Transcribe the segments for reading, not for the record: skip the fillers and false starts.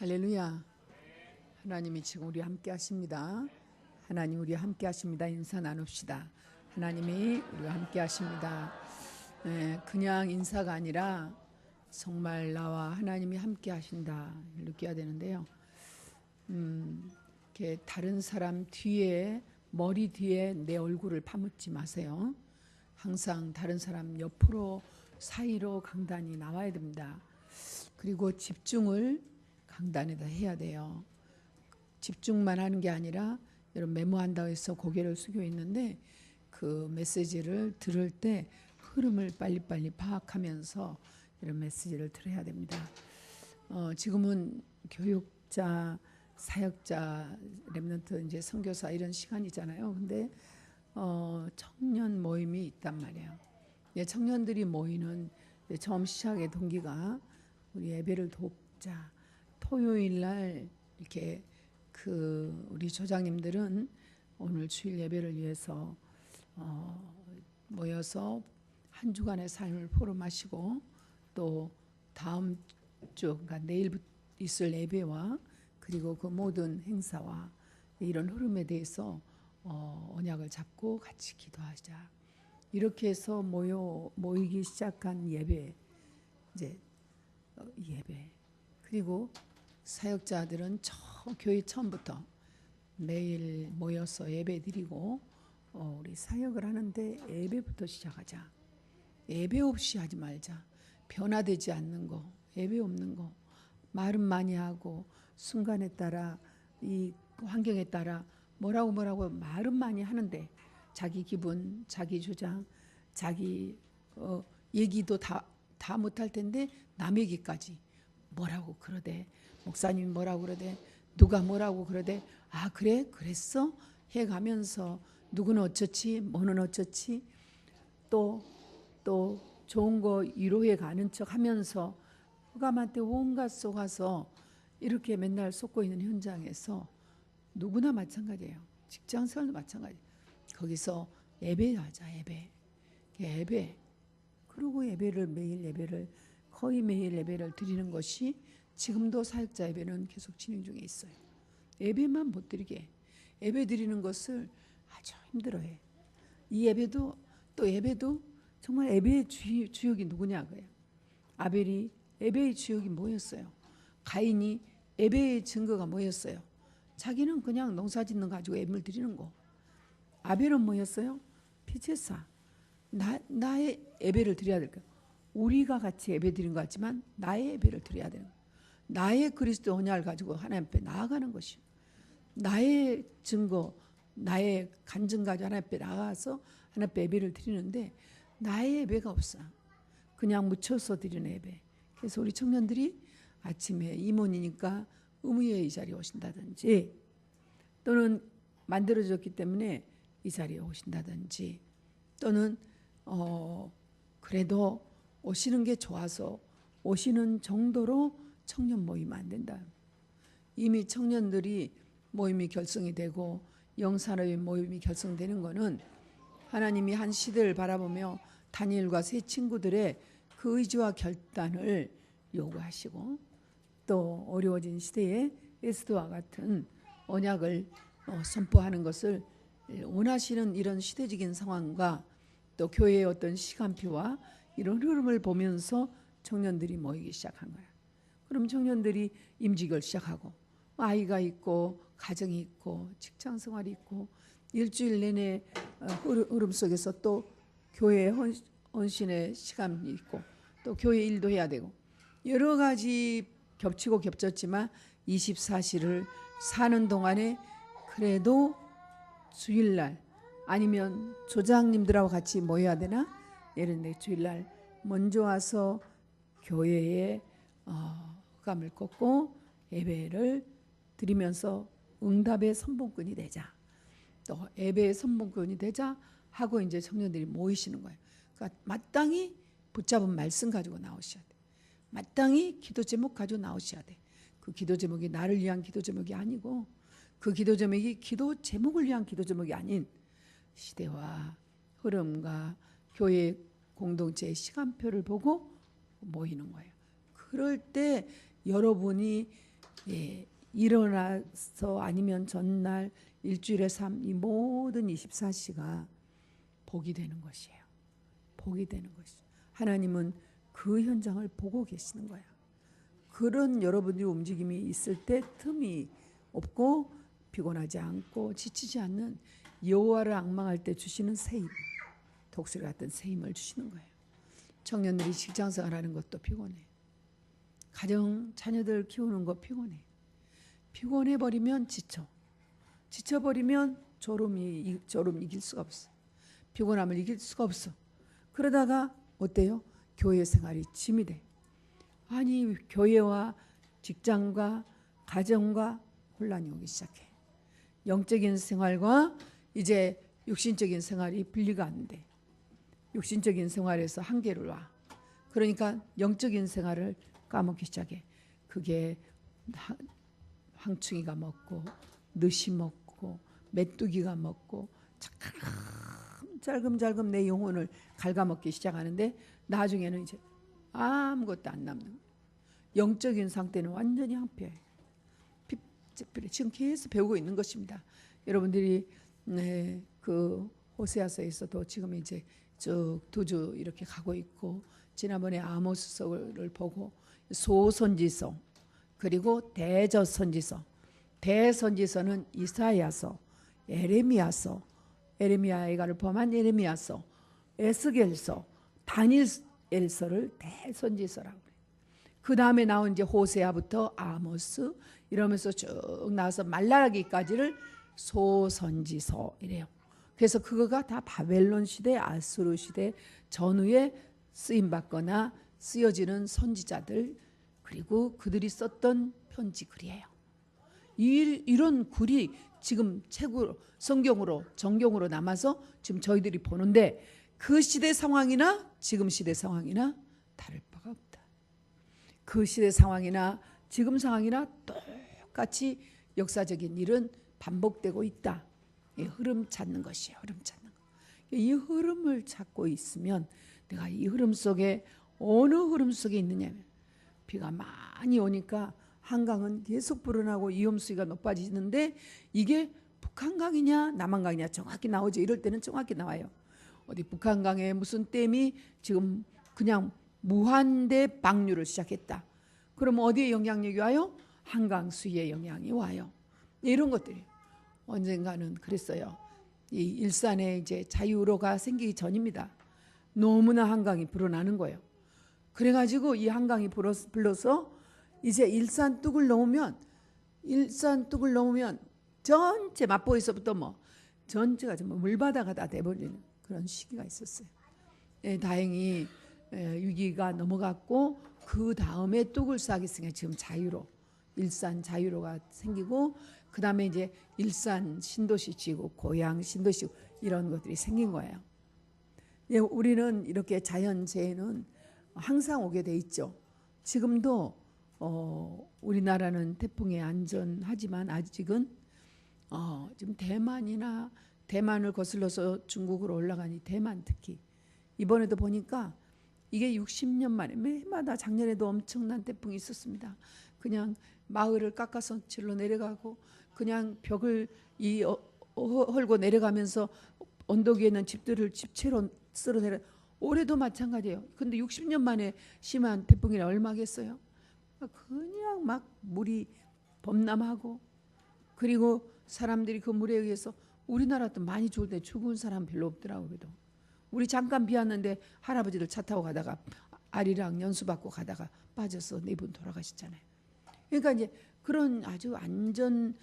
할렐루야. 하나님이 지금 우리 함께 하십니다. 하나님 우리 함께 하십니다. 인사 나눕시다. 하나님이 우리와 함께 하십니다. 그냥 인사가 아니라 정말 나와 하나님이 함께 하신다 느껴야 되는데요. 이렇게 다른 사람 뒤에, 머리 뒤에 내 얼굴을 파묻지 마세요. 항상 다른 사람 옆으로, 사이로 강단이 나와야 됩니다. 그리고 집중을 강단에다 해야 돼요. 집중만 하는 게 아니라 여러분 메모한다고 해서 고개를 숙여 있는데 그 메시지를 들을 때 흐름을 빨리빨리 파악하면서 이런 메시지를 들어야 됩니다. 지금은 교육자, 사역자, 렘넌트 이제 선교사 이런 시간이잖아요. 근데 청년 모임이 있단 말이에요. 청년들이 모이는 처음 시작의 동기가 우리 예배를 돕자. 토요일 날 이렇게 우리 조장님들은 오늘 주일 예배를 위해서 모여서 한 주간의 삶을 포럼하시고 또 다음 주, 그러니까 내일 있을 예배와 그리고 그 모든 행사와 이런 흐름에 대해서 언약을 잡고 같이 기도하자. 이렇게 해서 모이기 시작한 예배, 이제 예배. 그리고 사역자들은 교회 처음부터 매일 모여서 예배 드리고 우리 사역을 하는데 예배부터 시작하자. 예배 없이 하지 말자. 변화되지 않는 거, 예배 없는 거, 말은 많이 하고 순간에 따라 이 환경에 따라 뭐라고 말은 많이 하는데 자기 기분, 자기 주장, 자기 얘기도 다 못할 텐데 남 얘기까지 뭐라고 그러대, 목사님이 뭐라고 그러대, 누가 뭐라고 그러대, 아 그래? 그랬어? 해가면서 누구는 어쩌지, 뭐는 어쩌지, 또 좋은 거 위로해 가는 척 하면서 흑암한테 온갖 속아서 이렇게 맨날 쏟고 있는 현장에서 누구나 마찬가지예요. 직장생활도 마찬가지. 거기서 예배하자. 예배. 그리고 거의 매일 예배를 드리는 것이 지금도 사역자 예배는 계속 진행 중에 있어요. 예배만 못 드리게. 예배 드리는 것을 아주 힘들어해. 이 예배도 정말 예배의 주역이 누구냐고요. 아벨이 예배의 주역이 뭐였어요? 가인이 예배의 증거가 뭐였어요? 자기는 그냥 농사 짓는 거 가지고 예배를 드리는 거. 아벨은 뭐였어요? 피제사. 나의 예배를 드려야 될 거예요. 우리가 같이 예배 드린 것 같지만 나의 예배를 드려야 되는 거예요. 나의 그리스도 언약을 가지고 하나님 앞에 나아가는 것이요. 나의 증거, 나의 간증 가지고 하나님 앞에 나가서 하나님 앞에 예배를 드리는데 나의 예배가 없어. 그냥 묻혀서 드리는 예배. 그래서 우리 청년들이 아침에 임원이니까 의무의 이 자리에 오신다든지 또는 만들어졌기 때문에 이 자리에 오신다든지 또는 그래도 오시는 게 좋아서 오시는 정도로 청년 모이면 안 된다. 이미 청년들이 모임이 결성이 되고 영산업의 모임이 결성되는 거는 하나님이 한 시대를 바라보며 다니엘과 세 친구들의 그 의지와 결단을 요구하시고 또 어려워진 시대에 에스더와 같은 언약을 선포하는 것을 원하시는 이런 시대적인 상황과 또 교회의 어떤 시간표와 이런 흐름을 보면서 청년들이 모이기 시작한 거야. 그럼 청년들이 임직을 시작하고 아이가 있고 가정이 있고 직장 생활이 있고 일주일 내내 흐름 속에서 또 교회 헌신의 시간이 있고 또 교회 일도 해야 되고 여러 가지 겹치고 겹쳤지만 24시를 사는 동안에 그래도 주일날 아니면 조장님들하고 같이 모여야 되나? 예를 들어 주일날 먼저 와서 교회에 흑암을 꺾고 예배를 드리면서 응답의 선봉꾼이 되자. 또 예배의 선봉꾼이 되자 하고 이제 청년들이 모이시는 거예요. 그러니까 마땅히 붙잡은 말씀 가지고 나오셔야 돼. 마땅히 기도 제목 가지고 나오셔야 돼. 그 기도 제목이 나를 위한 기도 제목이 아니고 그 기도 제목이 기도 제목을 위한 기도 제목이 아닌 시대와 흐름과 교회 공동체의 시간표를 보고 모이는 거예요. 그럴 때 여러분이 예, 일어나서 아니면 전날 일주일의 삶, 이 모든 24시가 복이 되는 것이에요. 복이 되는 것이에요. 하나님은 그 현장을 보고 계시는 거야. 그런 여러분들이 움직임이 있을 때 틈이 없고 피곤하지 않고 지치지 않는 여호와를 앙망할 때 주시는 새 힘, 독수리 같은 새 힘을 주시는 거예요. 청년들이 직장생활하는 것도 피곤해. 가정 자녀들 키우는 거 피곤해. 피곤해버리면 지쳐버리면 졸음 이길 수가 없어. 피곤함을 이길 수가 없어. 그러다가 어때요? 교회 생활이 짐이 돼. 아니 교회와 직장과 가정과 혼란이 오기 시작해. 영적인 생활과 이제 육신적인 생활이 분리가 안 돼. 육신적인 생활에서 한계를 와. 그러니까 영적인 생활을 까먹기 시작해. 그게 황충이가 먹고 느시 먹고 메뚜기가 먹고 잘금잘금 내 영혼을 갉아먹기 시작하는데 나중에는 이제 아무것도 안 남는 거예요. 영적인 상태는 완전히 황폐해. 지금 계속 배우고 있는 것입니다. 여러분들이 그 호세아서에서도 지금 이제 쭉 두 주 이렇게 가고 있고 지난번에 아모스서를 보고 소선지서 그리고 대저선지서 대선지서는 이사야서 에레미야서 에레미야를 포함한 에레미야서 에스겔서 다니엘서를 대선지서라고 그래요. 그 다음에 나온 이제 호세아부터 아모스 이러면서 쭉 나와서 말라기까지를 소선지서 이래요. 그래서 그거가 다 바벨론 시대 아수르 시대 전후에 쓰임받거나 쓰여지는 선지자들 그리고 그들이 썼던 편지 글이에요. 이런 글이 지금 책으로 성경으로 정경으로 남아서 지금 저희들이 보는데 그 시대 상황이나 지금 시대 상황이나 다를 바가 없다. 그 시대 상황이나 지금 상황이나 똑같이 역사적인 일은 반복되고 있다. 흐름 찾는 것이에요. 흐름 찾는 거. 이 흐름을 찾고 있으면 내가 이 흐름 속에 어느 흐름 속에 있느냐면 비가 많이 오니까 한강은 계속 불어나고 위험수위가 높아지는데 이게 북한강이냐 남한강이냐 정확히 나오죠. 이럴 때는 정확히 나와요. 어디 북한강에 무슨 댐이 지금 그냥 무한대 방류를 시작했다. 그럼 어디에 영향력이 와요? 한강 수위에 영향이 와요. 이런 것들이 언젠가는 그랬어요. 이 일산에 이제 자유로가 생기기 전입니다. 너무나 한강이 불어나는 거예요. 그래가지고 이 한강이 불러서 이제 일산 뚝을 넘으면 전체 마포에서부터 뭐 전체가 정말 물바다가 다 돼버리는 그런 시기가 있었어요. 다행히 위기가 넘어갔고 그 다음에 뚝을 쌓기 때문에 지금 자유로 일산 자유로가 생기고 그 다음에 이제 일산 신도시 지구 고향 신도시 이런 것들이 생긴 거예요. 우리는 이렇게 자연재해는 항상 오게 돼 있죠. 지금도 우리나라는 태풍에 안전하지만 아직은 지금 대만을 거슬러서 중국으로 올라가니 대만 특히 이번에도 보니까 이게 60년 만에 매해마다 작년에도 엄청난 태풍이 있었습니다. 그냥 마을을 깎아서 질러 내려가고 그냥 벽을 헐고 내려가면서 언덕 위에 있는 집들을 집채로 쓸어 내려. 올해도 마찬가지예요. 근데 60년 만에 심한 태풍이라 얼마겠어요? 그냥 막 물이 범람하고 그리고 사람들이 그 물에 의해서 우리나라도 많이 좋은데 죽은 사람 별로 없더라고요. 그래도 우리 잠깐 비 왔는데 할아버지들 차 타고 가다가 아리랑 연수 받고 가다가 빠져서 4분 돌아가셨잖아요. 그러니까 이제 그런 아주 안전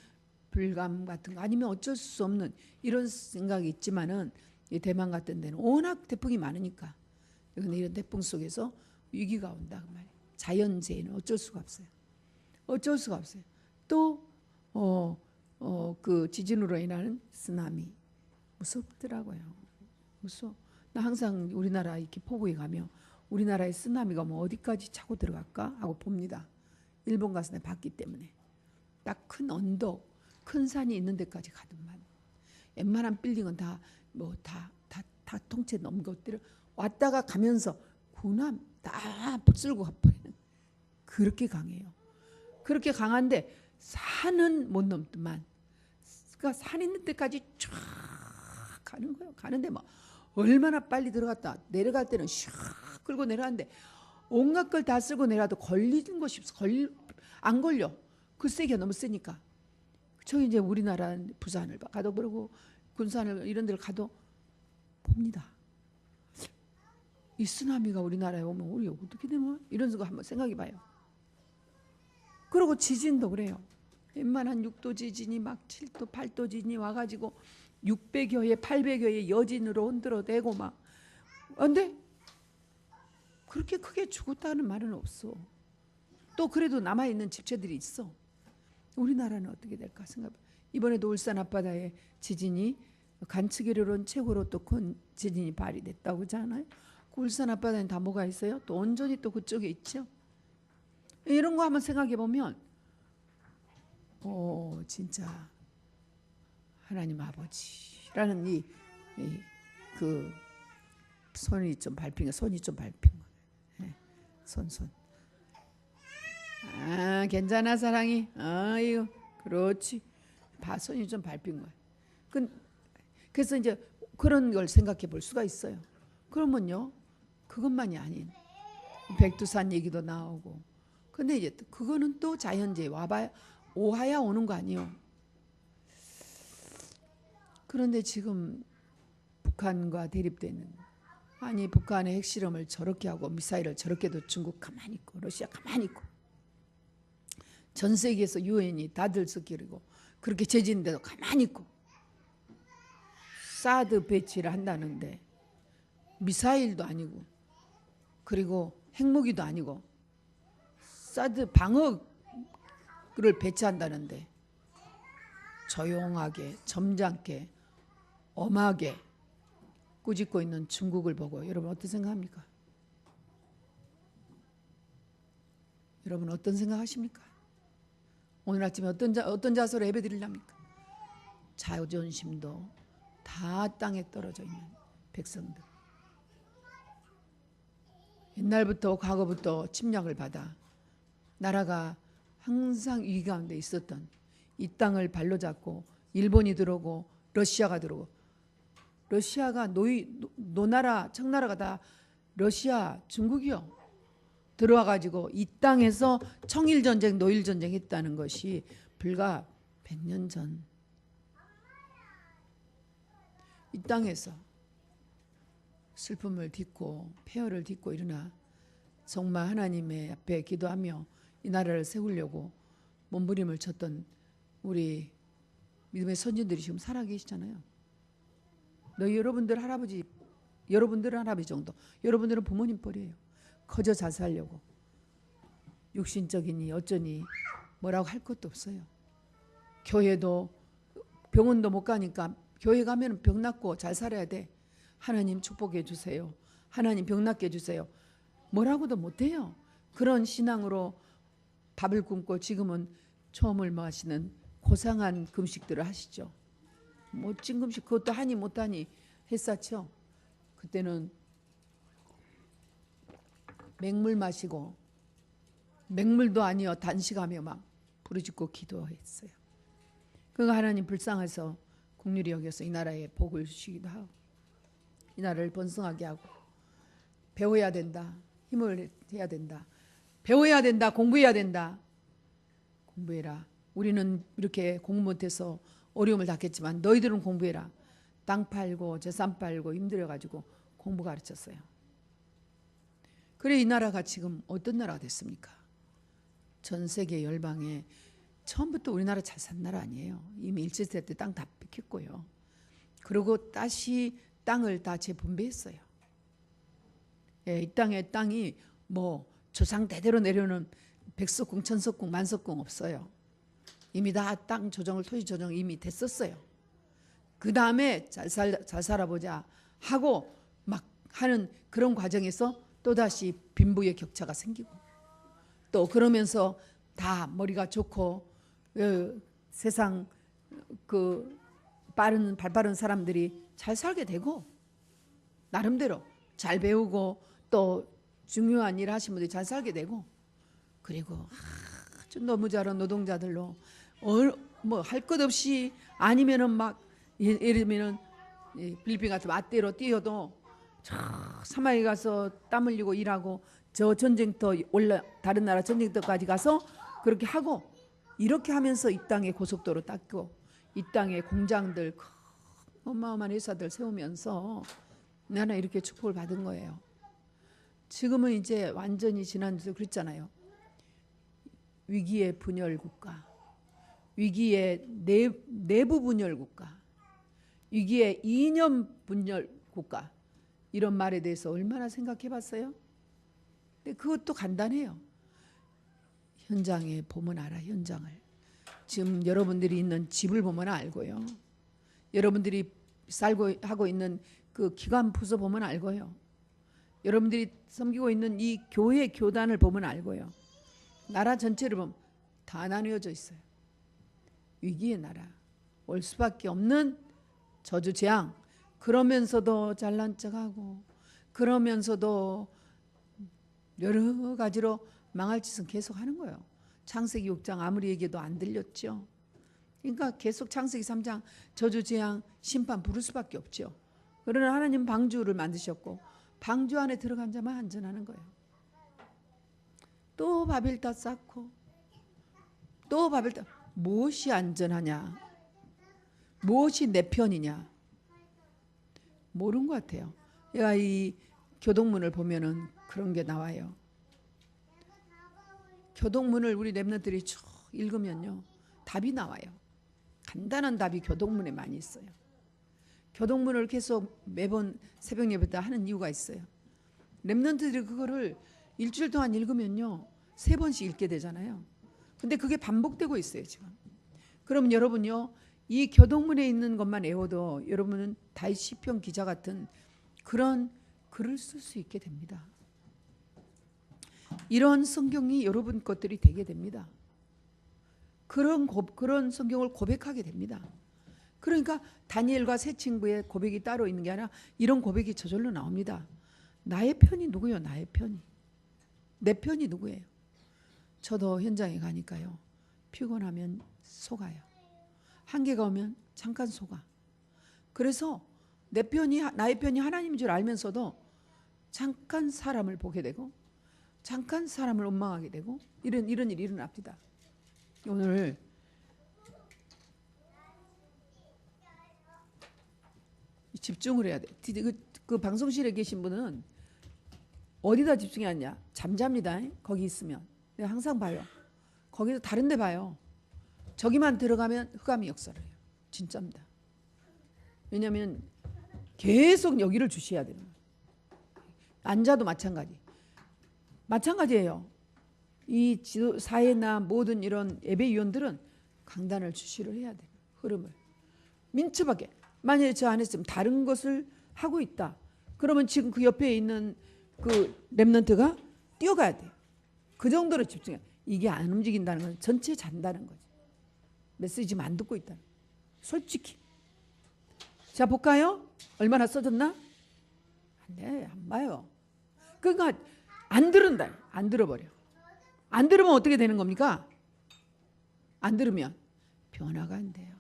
불감 같은 거 아니면 어쩔 수 없는 이런 생각이 있지만은 이 대만 같은 데는 워낙 태풍이 많으니까 근데 이런 태풍 속에서 위기가 온다 그 말이에요. 자연재해는 어쩔 수가 없어요. 어쩔 수가 없어요. 또 그 지진으로 인하는 쓰나미 무섭더라고요. 무서워. 나 항상 우리나라 이렇게 포구에 가면 우리나라의 쓰나미가 뭐 어디까지 차고 들어갈까 하고 봅니다. 일본 가서 내가 봤기 때문에 딱 큰 언덕, 큰 산이 있는 데까지 가더만 웬만한 빌딩은 다 통째 넘겨뜨려 왔다가 가면서 군함 다 쓸고 가버리는 그렇게 강해요. 그렇게 강한데 산은 못 넘더만. 그러니까 산 있는 데까지 쫙 가는 거예요. 가는데 막 얼마나 빨리 들어갔다 내려갈 때는 샥 끌고 내려가는데 온갖 걸 다 쓰고 내려가도 걸리는 것이 없어. 안 걸려. 그 세기가 너무 세니까. 저 이제 우리나라 부산을 가도 그러고 군산을 이런 데를 가도 봅니다. 이 쓰나미가 우리나라에 오면 우리 어떻게 되면 이런 거 한번 생각해 봐요. 그리고 지진도 그래요. 웬만한 6도 지진이 막 7도 8도 지진이 와가지고 600여에 800여의 여진으로 흔들어대고 막. 근데 그렇게 크게 죽었다는 말은 없어. 또 그래도 남아있는 집체들이 있어. 우리나라는 어떻게 될까 생각해. 이번에도 울산 앞바다에 지진이 관측이로는 최고로 또 큰 지진이 발휘됐다고 하잖아요. 그 울산 앞바다에는 다 뭐가 있어요? 또 온전히 또 그쪽에 있죠. 이런 거 한번 생각해 보면 진짜 하나님 아버지라는 그 손이 좀 밟힌 거, 손이 좀 밟힌 거. 네. 손. 아, 괜찮아 사랑이. 아유, 그렇지. 손이 좀 밟힌 거야. 그래서 이제 그런 걸 생각해 볼 수가 있어요. 그러면요, 그것만이 아닌 백두산 얘기도 나오고. 근데 이제 그거는 또 자연재해 오하야 오는 거 아니에요. 그런데 지금 북한과 대립되는, 아니 북한의 핵실험을 저렇게 하고 미사일을 저렇게도 중국 가만히 있고 러시아 가만히 있고 전 세계에서 유엔이 다 들썩이고 그렇게 제지인데도 가만히 있고 사드 배치를 한다는데 미사일도 아니고 그리고 핵무기도 아니고 사드 방어를 배치한다는데 조용하게 점잖게 엄하게 꾸짖고 있는 중국을 보고 여러분 어떤 생각합니까? 여러분 어떤 생각하십니까? 오늘 아침에 어떤 자세로 예배 드리랍니까? 자존심도 다 땅에 떨어져 있는 백성들. 옛날부터 과거부터 침략을 받아 나라가 항상 위기 가운데 있었던 이 땅을 발로 잡고 일본이 들어오고 러시아가 들어오고, 러시아가 노나라 청나라가 다 러시아 중국이요 들어와 가지고 이 땅에서 청일전쟁 노일전쟁 했다는 것이 불과 100년 전 이 땅에서 슬픔을 딛고 폐허를 딛고 일어나 정말 하나님의 앞에 기도하며 이 나라를 세우려고 몸부림을 쳤던 우리 믿음의 선진들이 지금 살아계시잖아요. 여러분들은 할아버지 정도, 여러분들은 부모님 뻘이에요. 거저 잘 살려고 육신적이니 어쩌니 뭐라고 할 것도 없어요. 교회도 병원도 못 가니까 교회 가면 병 낫고 잘 살아야 돼. 하나님 축복해 주세요. 하나님 병 낫게 해주세요. 뭐라고도 못해요. 그런 신앙으로 밥을 굶고 지금은 초음을 마시는 고상한 금식들을 하시죠. 멋진 금식, 그것도 하니 못하니 했었죠. 그때는 맹물 마시고 맹물도 아니요 단식하며 막 부르짖고 기도했어요. 그가 하나님 불쌍해서 국률이 여겨서 이 나라에 복을 주시기도 하고 이 나라를 번성하게 하고 배워야 된다. 힘을 해야 된다. 배워야 된다. 공부해야 된다. 공부해라. 우리는 이렇게 공부 못해서 어려움을 당했지만 너희들은 공부해라. 땅 팔고 재산 팔고 힘들어가지고 공부 가르쳤어요. 그래 이 나라가 지금 어떤 나라가 됐습니까? 전 세계 열방에 처음부터 우리나라 잘 산 나라 아니에요. 이미 일제시대 때 땅 다 뺏겼고요. 그리고 다시 땅을 다 재분배했어요. 예, 이 땅이 뭐 조상 대대로 내려오는 백석궁, 천석궁, 만석궁 없어요. 이미 다 땅 조정을 토지 조정 이미 됐었어요. 그 다음에 잘 살아보자 하고 막 하는 그런 과정에서 또다시 빈부의 격차가 생기고 또 그러면서 다 머리가 좋고 세상 그 발빠른 사람들이 잘 살게 되고 나름대로 잘 배우고 또 중요한 일 하신 분들이 잘 살게 되고 그리고 아주 너무 잘한 노동자들로 뭐 할 것 없이 아니면은 막 예를 들면은 필리핀 같은 맞대로 뛰어도 저 사막에 가서 땀 흘리고 일하고 저 전쟁터 다른 나라 전쟁터까지 가서 그렇게 하고 이렇게 하면서 이 땅에 고속도로 닦고 이 땅에 공장들 어마어마한 회사들 세우면서 나는 이렇게 축복을 받은 거예요. 지금은 이제 완전히 지난주도 그랬잖아요. 위기의 분열 국가, 위기의 내부 분열 국가, 위기의 이념 분열 국가, 이런 말에 대해서 얼마나 생각해 봤어요? 근데 그것도 간단해요. 현장에 보면 알아. 현장을. 지금 여러분들이 있는 집을 보면 알고요. 여러분들이 살고 하고 있는 그 기관 부서 보면 알고요. 여러분들이 섬기고 있는 이 교회 교단을 보면 알고요. 나라 전체를 보면 다 나뉘어져 있어요. 위기의 나라. 올 수밖에 없는 저주 재앙. 그러면서도 잘난 척하고 그러면서도 여러 가지로 망할 짓은 계속 하는 거예요. 창세기 6장 아무리 얘기해도 안 들렸죠. 그러니까 계속 창세기 3장 저주 재앙 심판 부를 수밖에 없죠. 그러나 하나님 방주를 만드셨고 방주 안에 들어간 자만 안전하는 거예요. 또 바벨탑 쌓고 또 바벨탑. 무엇이 안전하냐? 무엇이 내 편이냐? 모르는 것 같아요. 얘가 이 교동문을 보면은 그런 게 나와요. 교동문을 우리 랩런트들이 쭉 읽으면요, 답이 나와요. 간단한 답이 교동문에 많이 있어요. 교동문을 계속 매번 새벽 예배 때 하는 이유가 있어요. 랩런트들이 그거를 일주일 동안 읽으면요 3번씩 읽게 되잖아요. 근데 그게 반복되고 있어요 지금. 그럼 여러분요 이 교동문에 있는 것만 외워도 여러분은 다윗 시편 기자 같은 그런 글을 쓸 수 있게 됩니다. 이런 성경이 여러분 것들이 되게 됩니다. 그런 성경을 고백하게 됩니다. 그러니까 다니엘과 세 친구의 고백이 따로 있는 게 아니라 이런 고백이 저절로 나옵니다. 나의 편이 누구예요? 나의 편이. 내 편이 누구예요? 저도 현장에 가니까요. 피곤하면 속아요. 한계가 오면 잠깐 속아. 그래서 내 편이 나의 편이 하나님인 줄 알면서도 잠깐 사람을 보게 되고 잠깐 사람을 원망하게 되고 이런 일이 일어납니다. 오늘 집중을 해야 돼. 그 방송실에 계신 분은 어디다 집중해야 하냐? 잠잡니다. 거기 있으면. 내가 항상 봐요. 거기서 다른 데 봐요. 저기만 들어가면 흑암이 역사를 해요. 진짜입니다. 왜냐하면 계속 여기를 주시해야 되는 거예요. 앉아도 마찬가지예요. 이 사회나 모든 이런 예배위원들은 강단을 주시를 해야 돼요. 흐름을. 민첩하게. 만약에 저 안에 있으면 다른 것을 하고 있다. 그러면 지금 그 옆에 있는 그 랩런트가 뛰어가야 돼요. 그 정도로 집중해. 이게 안 움직인다는 건 전체 잔다는 거지. 메시지 지금 안 듣고 있다는 거예요. 솔직히. 자 볼까요? 얼마나 써졌나? 네, 안 봐요. 그러니까 안 들은다. 안 들어버려. 안 들으면 어떻게 되는 겁니까? 안 들으면 변화가 안 돼요.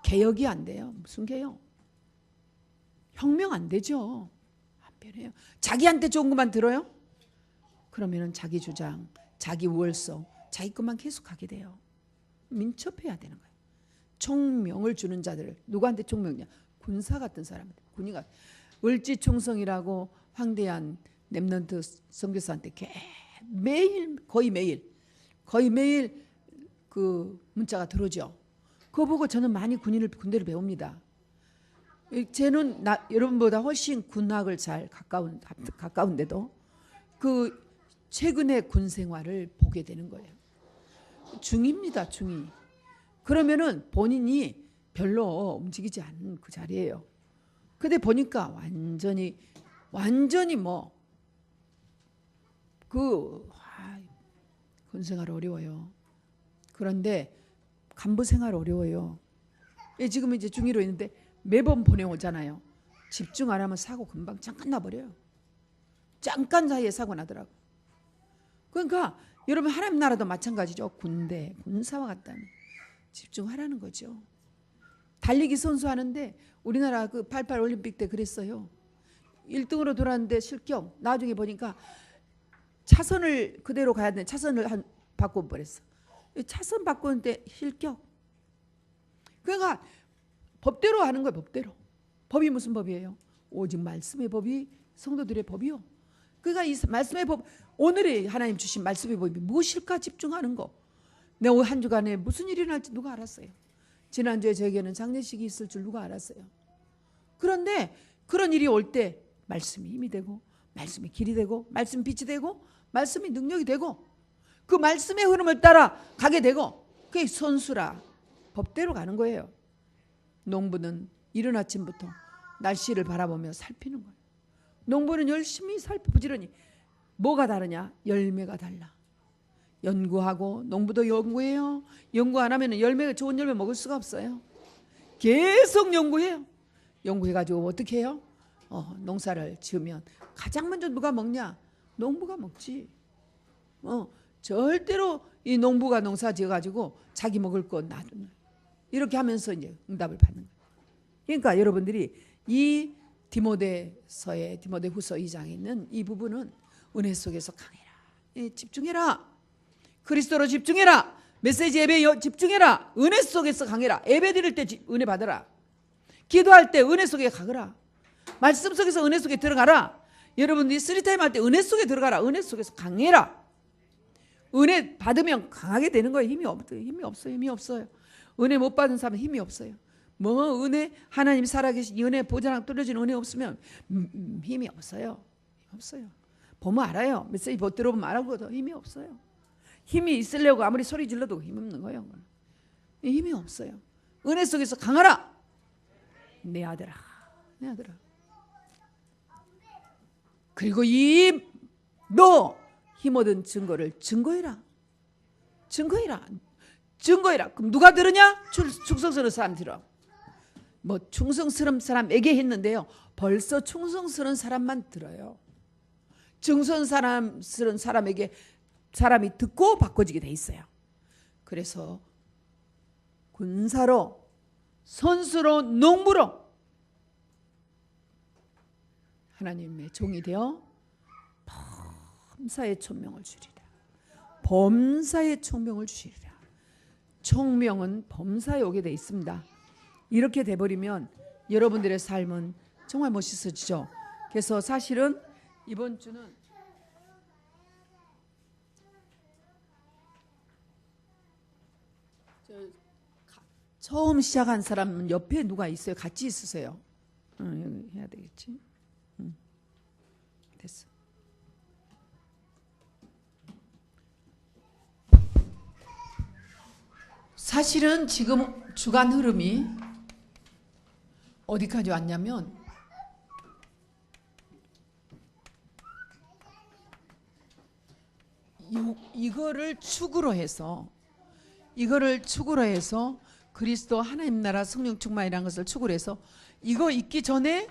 개혁이 안 돼요. 무슨 개혁? 혁명 안 되죠. 안 변해요. 자기한테 좋은 것만 들어요? 그러면은 자기 주장, 자기 우월성, 자기 것만 계속 하게 돼요. 민첩해야 되는 거예요. 총명을 주는 자들을 누구한테 총명이냐? 군사 같은 사람한테. 군인가 을지충성이라고 황대한 랩런트 선교사한테 거의 매일 그 문자가 들어오죠. 그거 보고 저는 많이 군대를 배웁니다. 쟤는 여러분보다 훨씬 군학을 잘 가까운데도 그 최근의 군 생활을 보게 되는 거예요. 중입니다, 중이. 그러면은 본인이 별로 움직이지 않는 그 자리예요. 근데 보니까 완전히 군 생활 어려워요. 그런데 간부 생활 어려워요. 지금 이제 중위로 있는데 매번 보내오잖아요. 집중 안 하면 사고 금방 잠깐 나버려요. 잠깐 사이에 사고 나더라고. 그러니까 여러분 하나님 나라도 마찬가지죠. 군대, 군사와 같다는 집중하라는 거죠. 달리기 선수 하는데 우리나라 그 88 올림픽 때 그랬어요. 1등으로 돌았는데 실격. 나중에 보니까 차선을 그대로 가야 되는데 차선을 바꿔버렸어. 차선 바꾸는데 실격. 그러니까 법대로 하는 거예요. 법대로. 법이 무슨 법이에요? 오직 말씀의 법이 성도들의 법이요. 그러니까 이 말씀의 법, 오늘의 하나님 주신 말씀의 법이 무엇일까 집중하는 거. 내 한 주간에 무슨 일이 날지 누가 알았어요? 지난주에 저에게는 장례식이 있을 줄 누가 알았어요? 그런데 그런 일이 올 때 말씀이 힘이 되고, 말씀이 길이 되고, 말씀이 빛이 되고, 말씀이 능력이 되고, 그 말씀의 흐름을 따라 가게 되고, 그게 선수라 법대로 가는 거예요. 농부는 이른 아침부터 날씨를 바라보며 살피는 거예요. 농부는 열심히 부지런히. 뭐가 다르냐? 열매가 달라. 연구하고, 농부도 연구해요. 연구 안 하면 좋은 열매 먹을 수가 없어요. 계속 연구해요. 연구해가지고 어떻게 해요? 농사를 지으면 가장 먼저 누가 먹냐? 농부가 먹지. 절대로 이 농부가 농사 지어가지고 자기 먹을 거 놔두는. 이렇게 하면서 이제 응답을 받는 거예요. 그러니까 여러분들이 이 디모데후서 2장에 있는 이 부분은 은혜 속에서 강해라. 집중해라. 그리스도로 집중해라. 메시지 예배에 집중해라. 은혜 속에서 강해라. 예배 드릴 때 은혜 받아라. 기도할 때 은혜 속에 가거라. 말씀 속에서 은혜 속에 들어가라. 여러분들이 쓰리타임 할 때 은혜 속에 들어가라. 은혜 속에서 강해라. 은혜 받으면 강하게 되는 거예요. 힘이 없어요. 은혜 못 받은 사람은 힘이 없어요. 은혜 하나님 살아계신 이 은혜 보좌랑 떨어진 은혜 없으면 힘이 없어요. 보면 알아요. 메시지 못 들어보면 알아보고도 힘이 없어요. 힘이 있으려고 아무리 소리 질러도 힘없는 거예요. 힘이 없어요. 은혜 속에서 강하라. 내 아들아. 그리고 너 힘 얻은 증거를 증거해라. 그럼 누가 들으냐? 충성스러운 사람 들어. 충성스러운 사람에게 했는데요. 벌써 충성스러운 사람만 들어요. 충성스러운 사람에게 사람이 듣고 바꿔지게 돼 있어요. 그래서 군사로, 선수로, 농부로 하나님의 종이 되어 범사의 총명을 주리라. 범사의 총명을 주시리라. 총명은 범사에 오게 돼 있습니다. 이렇게 돼버리면 여러분들의 삶은 정말 멋있어지죠. 그래서 사실은 이번 주는 처음 시작한 사람은 옆에 누가 있어요? 같이 있으세요. 여기 해야 되겠지. 됐어. 사실은 지금 주간 흐름이 어디까지 왔냐면 이거를 축으로 해서 그리스도 하나님 나라 성령 충만이라는 것을 축으로 해서 이거 있기 전에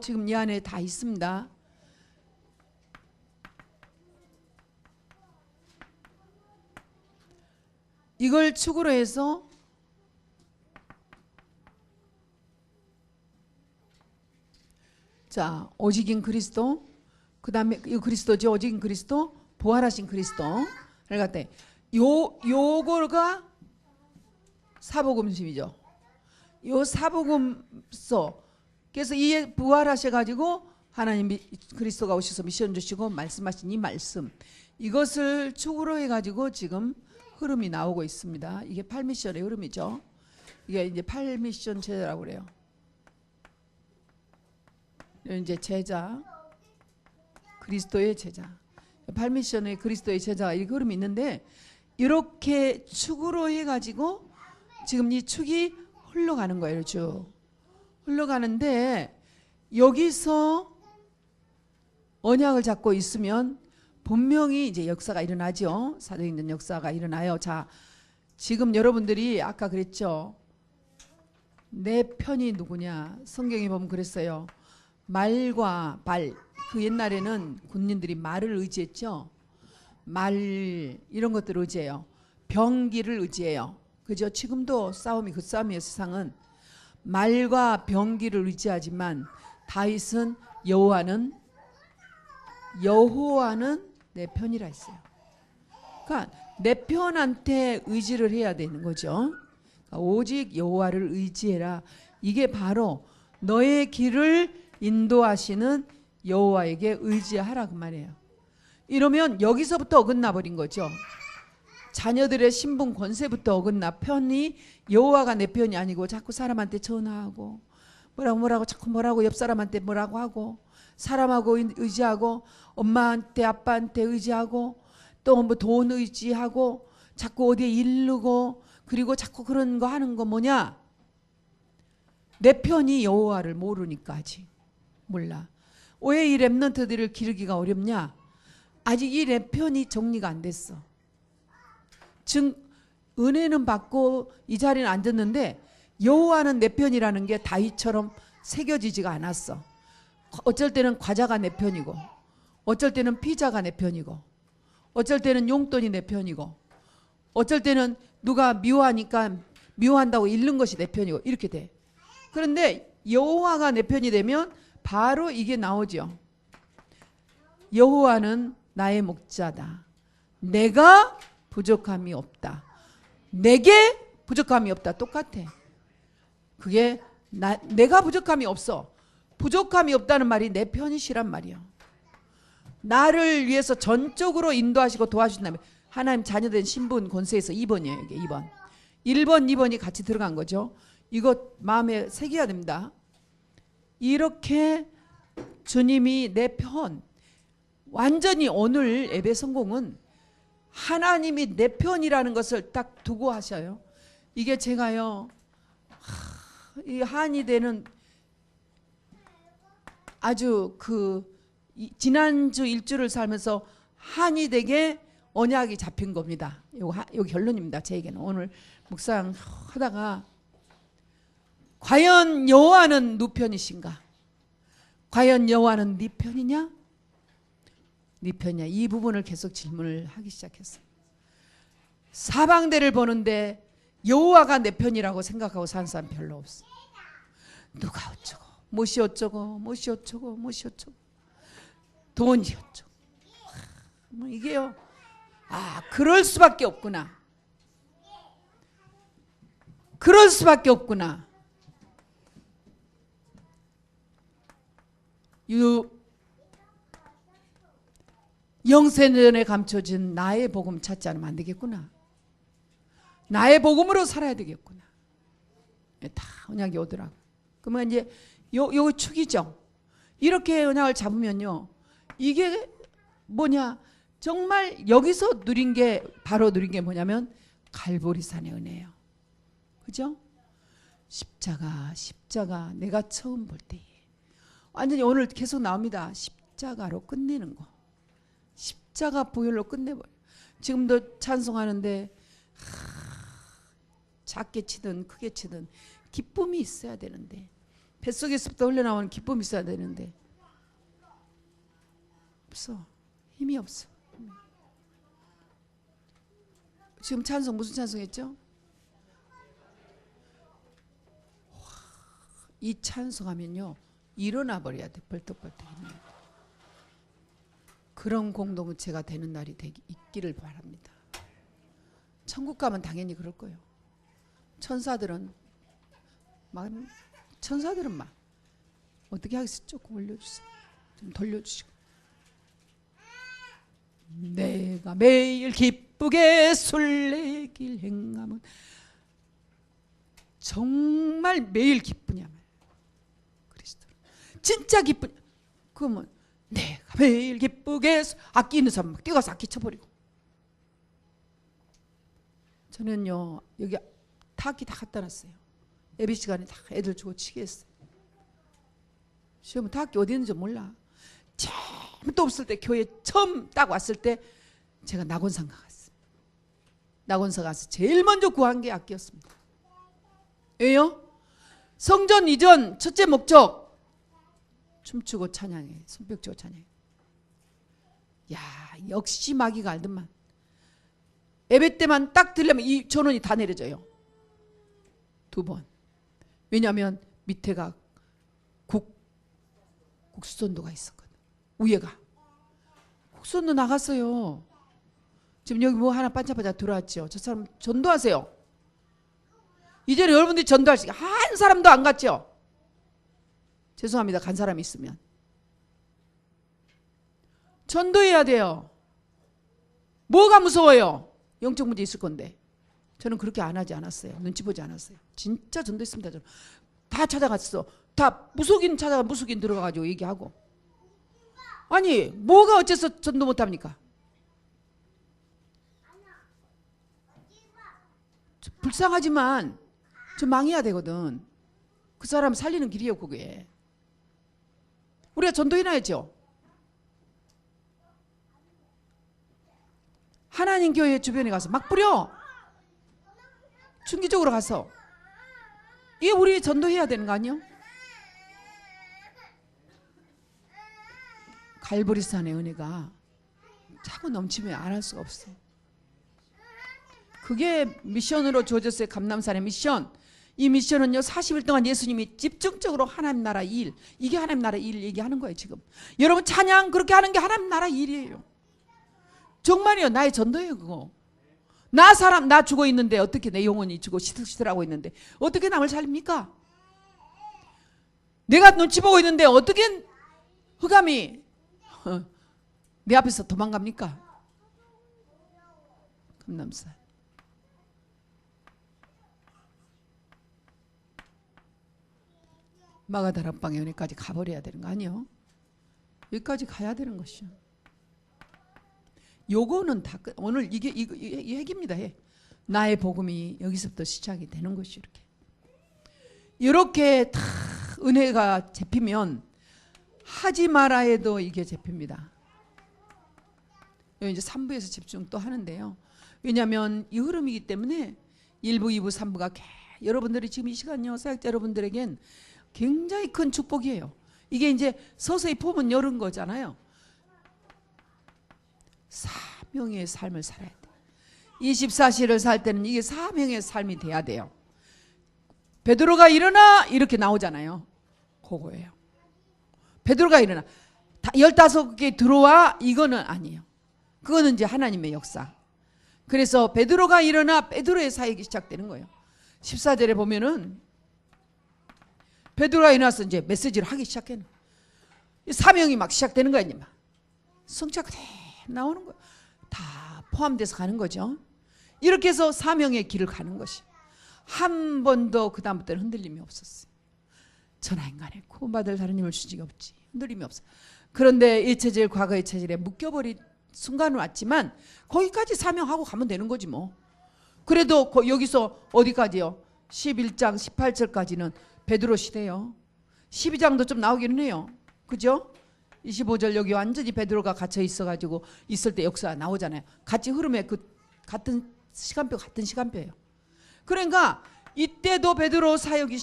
지금 이 안에 다 있습니다. 이걸 축으로 해서 자, 오직인 그리스도, 그 다음에 이 그리스도죠. 오직인 그리스도, 부활하신 그리스도를 갖다 요거가 사복음심이죠. 요 사복음서. 그래서 이 부활하셔가지고 하나님 그리스도가 오셔서 미션 주시고 말씀하신 이 말씀, 이것을 축으로 해가지고 지금 흐름이 나오고 있습니다. 이게 8미션의 흐름이죠. 이게 이제 8미션 제자라고 그래요. 이제 제자, 그리스도의 제자, 8미션의 그리스도의 제자, 이 흐름이 있는데 이렇게 축으로 해가지고 지금 이 축이 흘러가는 거예요. 쭉 흘러가는데 여기서 언약을 잡고 있으면 분명히 이제 역사가 일어나죠. 사도행전 역사가 일어나요. 자, 지금 여러분들이 아까 그랬죠. 내 편이 누구냐? 성경에 보면 그랬어요. 말과 발. 그 옛날에는 군인들이 말을 의지했죠. 말 이런 것들을 의지해요. 병기를 의지해요. 그죠? 지금도 싸움이 그 싸움이에요. 세상은 말과 병기를 의지하지만 다윗은 여호와는 내 편이라 했어요. 그러니까 내 편한테 의지를 해야 되는 거죠. 그러니까 오직 여호와를 의지해라. 이게 바로 너의 길을 인도하시는 여호와에게 의지하라 그 말이에요. 이러면 여기서부터 어긋나 버린 거죠. 자녀들의 신분 권세부터 어긋나 편이 여호와가 내 편이 아니고 자꾸 사람한테 전화하고 뭐라고 자꾸 뭐라고 옆 사람한테 뭐라고 하고 사람하고 의지하고 엄마한테 아빠한테 의지하고 또 뭐 돈 의지하고 자꾸 어디에 이르고 그리고 자꾸 그런 거 하는 거 뭐냐? 내 편이 여호와를 모르니까 아직 몰라. 왜 이 렘넌트들을 기르기가 어렵냐? 아직 이 내 편이 정리가 안 됐어. 즉 은혜는 받고 이 자리는 앉았는데 여호와는 내 편이라는 게 다윗처럼 새겨지지가 않았어. 어쩔 때는 과자가 내 편이고 어쩔 때는 피자가 내 편이고 어쩔 때는 용돈이 내 편이고 어쩔 때는 누가 미워하니까 미워한다고 잃는 것이 내 편이고 이렇게 돼. 그런데 여호와가 내 편이 되면 바로 이게 나오죠. 여호와는 나의 목자다. 내가 부족함이 없다. 내게 부족함이 없다. 똑같아. 그게 내가 부족함이 없어. 부족함이 없다는 말이 내 편이시란 말이야. 나를 위해서 전적으로 인도하시고 도와주신다면 하나님 자녀된 신분 권세에서 2번이에요. 이게 2번. 1번, 2번이 같이 들어간 거죠. 이거 마음에 새겨야 됩니다. 이렇게 주님이 내 편, 완전히 오늘 예배 성공은 하나님이 내 편이라는 것을 딱 두고 하셔요. 이게 제가요, 이 한이 되는 아주 지난주 일주를 살면서 한이 되게 언약이 잡힌 겁니다. 요 결론입니다. 제에게는 오늘 묵상 하다가 과연 여호와는 누 편이신가? 과연 여호와는 네 편이냐? 네 편이냐? 이 부분을 계속 질문을 하기 시작했어요. 사방대를 보는데 여호와가 내 편이라고 생각하고 사는 사람 별로 없어. 누가 어쩌고 무엇이 어쩌고 무엇이 어쩌고 무엇이 어쩌고 돈이 어쩌고 뭐 이게요. 그럴 수밖에 없구나. 그럴 수밖에 없구나. 영세전에 감춰진 나의 복음 찾지 않으면 안 되겠구나. 나의 복음으로 살아야 되겠구나. 다 언약이 오더라고. 그러면 이제 요 축이죠. 이렇게 언약을 잡으면요. 이게 뭐냐? 정말 여기서 누린 게 바로 누린 게 뭐냐면 갈보리산의 은혜예요. 그죠? 십자가 내가 처음 볼 때에 완전히 오늘 계속 나옵니다. 십자가로 끝내는 거. 십자가 보혈로 끝내버려. 지금도 찬송하는데 작게 치든 크게 치든 기쁨이 있어야 되는데 뱃속에서부터 흘러나오는 기쁨이 있어야 되는데 없어. 힘이 없어. 지금 찬송 무슨 찬송했죠? 이 찬송하면요 일어나 버려야 돼. 벌떡벌떡. 그런 공동체가 되는 날이 있기를 바랍니다. 천국 가면 당연히 그럴 거예요. 천사들은 막 어떻게 하겠어요? 조금 올려주세요. 좀 돌려주시고. 내가 매일 기쁘게 술래길 행함은 정말 매일 기쁘냐 말이야. 그리스도 진짜 기쁘냐. 그러면 내가 매일 기쁘게 악기 있는 사람 막 뛰어가서 악기 쳐버리고. 저는요 여기 타악기 다 갖다 놨어요. 예배 시간에 다 애들 주고 치게 했어요. 시험은 타악기 어디 있는지 몰라. 아무도 없을 때 교회 처음 딱 왔을 때 제가 낙원상 갔어요. 낙원상 가서 제일 먼저 구한 게 악기였습니다. 왜요? 성전 이전 첫째 목적 춤추고 찬양해. 손뼉 치고 찬양해. 야, 역시 마귀가 알더만. 예배 때만 딱 들려면 이 전원이 다 내려져요. 2번. 왜냐하면 밑에가 국수전도가 있었거든. 위에가 국수전도 나갔어요. 지금 여기 뭐 하나 반짝반짝 들어왔죠. 저 사람 전도하세요. 이제는 여러분들이 전도할 수, 한 사람도 안 갔죠. 죄송합니다. 간 사람이 있으면. 전도해야 돼요. 뭐가 무서워요? 영적 문제 있을 건데. 저는 그렇게 안 하지 않았어요. 눈치 보지 않았어요. 진짜 전도했습니다. 저는 다 찾아갔어. 다 무속인 찾아가 무속인 들어가가지고 얘기하고. 아니 뭐가 어째서 전도 못합니까? 불쌍하지만 좀 망해야 되거든. 그 사람 살리는 길이에요. 그게. 우리가 전도해놔야죠. 하나님 교회 주변에 가서 막 뿌려. 중기적으로 가서. 이게 우리 전도해야 되는 거 아니에요? 갈보리산의 은혜가 차고 넘치면 안 할 수가 없어. 그게 미션으로 주어졌어요. 감남산의 미션. 이 미션은요 40일 동안 예수님이 집중적으로 하나님 나라 일, 이게 하나님 나라 일 얘기하는 거예요. 지금 여러분 찬양 그렇게 하는 게 하나님 나라 일이에요. 정말이요. 나의 전도예요. 그거. 나 죽어 있는데 어떻게 내 영혼이 죽어 시들시들하고 있는데 어떻게 남을 살립니까? 내가 눈치 보고 있는데 어떻게 흑암이 내 앞에서 도망갑니까? 감남산. 마가다락방에 여기까지 가버려야 되는 거 아니요? 여기까지 가야 되는 것이요. 요거는 다 끝. 오늘 이게 핵입니다. 핵. 나의 복음이 여기서부터 시작이 되는 것이 이렇게 다 은혜가 잡히면 하지 마라 해도 이게 잡힙니다. 이제 3부에서 집중 또 하는데요. 왜냐하면 이 흐름이기 때문에 1부, 2부, 3부가 여러분들이 지금 이 시간요 사역자 여러분들에겐 굉장히 큰 축복이에요. 이게 이제 서서히 폼은 열은 거잖아요. 사명의 삶을 살아야 돼. 24시를 살 때는 이게 사명의 삶이 돼야 돼요. 베드로가 일어나 이렇게 나오잖아요. 그거예요. 베드로가 일어나 15개 들어와 이거는 아니에요. 그거는 이제 하나님의 역사. 그래서 베드로가 일어나 베드로의 사역이 시작되는 거예요. 14절에 보면은 베드로가 일어나서 이제 메시지를 하기 시작해. 사명이 막 시작되는 거야. 이제 막 성취가 나오는 거야. 다 포함돼서 가는 거죠. 이렇게 해서 사명의 길을 가는 것이 한 번도 그 다음부터는 흔들림이 없었어요. 전하인간에 구원받을 다른 힘을 주지가 없지. 흔들림이 없어. 그런데 일체질 과거의 체질에 묶여버린 순간은 왔지만 거기까지 사명하고 가면 되는 거지 뭐. 그래도 여기서 어디까지요? 11장 18절까지는 베드로 시대요. 12장도 좀 나오기는 해요. 그죠? 25절 여기 완전히 베드로가 갇혀 있어가지고 있을 때 역사 나오잖아요. 같이 흐름에 같은 시간표예요. 그러니까 이때도 베드로 사역이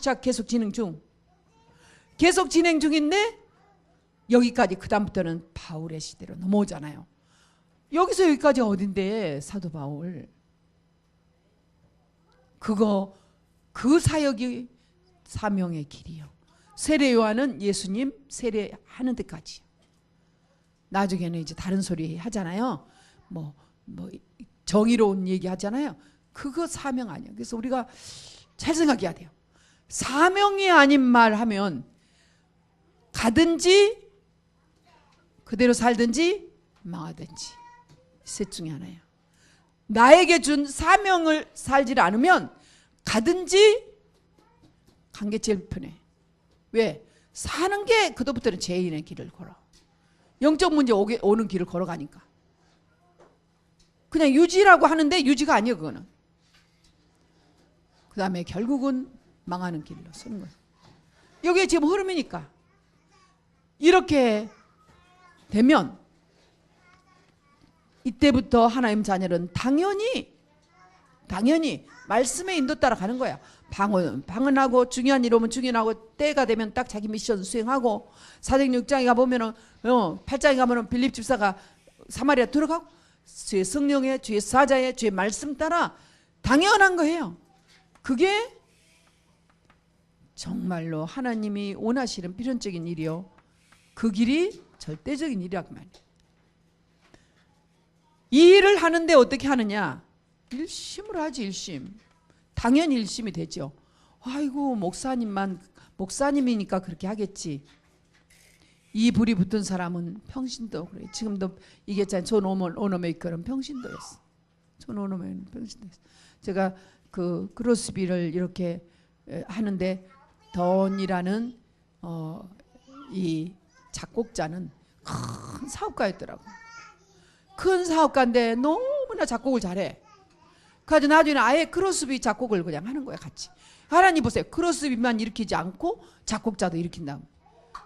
계속 진행 중인데 여기까지 그 다음부터는 바울의 시대로 넘어오잖아요. 여기서 여기까지 어딘데 사도 바울. 그 사역이 사명의 길이요. 세례 요한은 예수님 세례하는 데까지. 나중에는 이제 다른 소리 하잖아요. 뭐 정의로운 얘기 하잖아요. 그거 사명 아니에요. 그래서 우리가 잘 생각해야 돼요. 사명이 아닌 말 하면 가든지 그대로 살든지 망하든지 셋 중에 하나예요. 나에게 준 사명을 살지 않으면 가든지 간 게 제일 편해. 왜? 사는 게 그도부터는 죄인의 길을 걸어. 영적 문제 오는 길을 걸어가니까. 그냥 유지라고 하는데 유지가 아니에요. 그거는. 그 다음에 결국은 망하는 길로 서는 거예요. 여기에 지금 흐름이니까. 이렇게 되면 이때부터 하나님 자녀는 당연히 말씀의 인도 따라 가는 거야. 방언하고 중요한 일 오면 중요하고 때가 되면 딱 자기 미션 수행하고 사도행 6장에 가보면은 8장에 가면은 빌립 집사가 사마리아 들어가고 주의 성령의 주의 사자의 주의 말씀 따라 당연한 거예요. 그게 정말로 하나님이 원하시는 필연적인 일이요. 그 길이 절대적인 일이라고 말이에요. 이 일을 하는데 어떻게 하느냐? 일심으로 하지. 일심. 당연히 일심이 되죠. 아이고 목사님이니까 그렇게 하겠지. 이 불이 붙은 사람은 평신도 그래. 지금도 이게 존 오너메이커는 평신도였어. 존 오너메이커는 평신도였어. 제가 그 크로스비를 이렇게 하는데 던이라는 이 작곡자는 큰 사업가였더라고. 큰 사업가인데 너무나 작곡을 잘해. 그래서 나중에 아예 크로스비 작곡을 그냥 하는 거야 같이. 하나님 보세요. 크로스비만 일으키지 않고 작곡자도 일으킨다.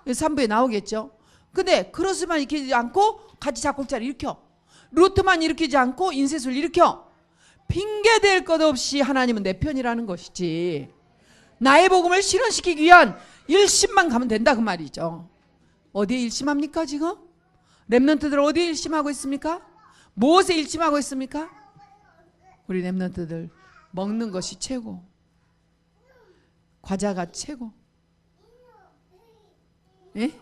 3부에 나오겠죠. 근데 크로스만 일으키지 않고 같이 작곡자를 일으켜. 루트만 일으키지 않고 인셋을 일으켜. 핑계댈 것 없이 하나님은 내 편이라는 것이지. 나의 복음을 실현시키기 위한 일심만 가면 된다 그 말이죠. 어디에 일심합니까 지금? 렘넌트들 어디에 일심하고 있습니까? 무엇에 일심하고 있습니까? 우리 렘넌트들 먹는 것이 최고. 과자가 최고. 예?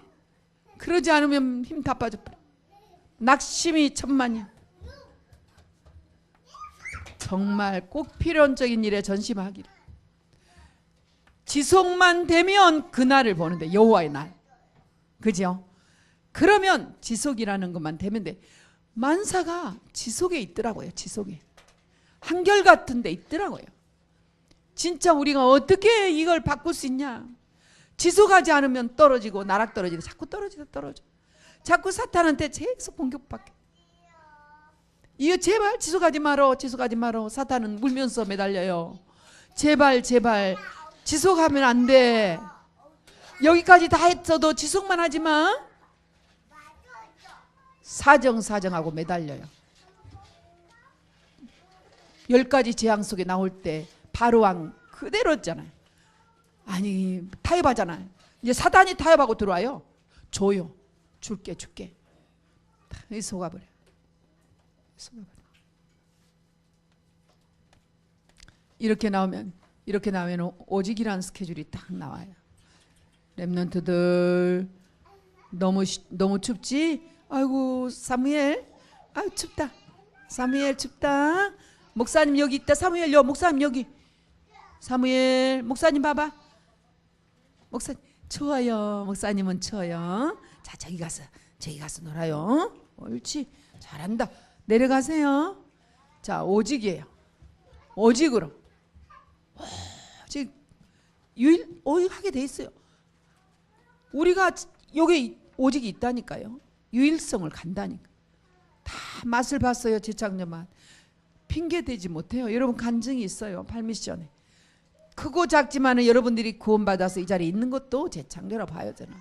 그러지 않으면 힘 다 빠져버려. 낙심이 천만이야. 정말 꼭 필연적인 일에 전심하기를. 지속만 되면 그날을 보는데 여호와의 날. 그죠? 그러면 지속이라는 것만 되면 돼. 만사가 지속에 있더라고요. 지속에. 한결같은 데 있더라고요. 진짜 우리가 어떻게 이걸 바꿀 수 있냐. 지속하지 않으면 떨어지고 나락 떨어지고 자꾸 떨어져. 자꾸 사탄한테 계속 공격받게. 이거 제발 지속하지 말어. 사탄은 울면서 매달려요. 제발 지속하면 안 돼. 여기까지 다 했어도 지속만 하지 마. 사정하고 매달려요. 10가지 재앙 속에 나올 때 바로왕 그대로였잖아요. 아니 타협하잖아요. 이제 사단이 타협하고 들어와요. 줘요. 줄게. 다 속아버려. 이렇게 나오면 오직이라는 스케줄이 딱 나와요. 렘넌트들 너무 춥지? 아이고 사무엘, 아유 춥다. 사무엘 춥다. 목사님 여기 있다. 사무엘 목사님 여기. 사무엘 목사님 봐봐. 목사님 추워요. 목사님은 추워요. 자 저기 가서 놀아요. 옳지. 잘한다. 내려가세요. 자 오직이에요. 오직으로. 하게 돼 있어요. 우리가 여기 오직이 있다니까요. 유일성을 간다니까. 다 맛을 봤어요. 재창조 맛. 핑계대지 못해요. 여러분 간증이 있어요. 팔미션에. 크고 작지만은 여러분들이 구원받아서 이 자리에 있는 것도 재창조라 봐요. 저는.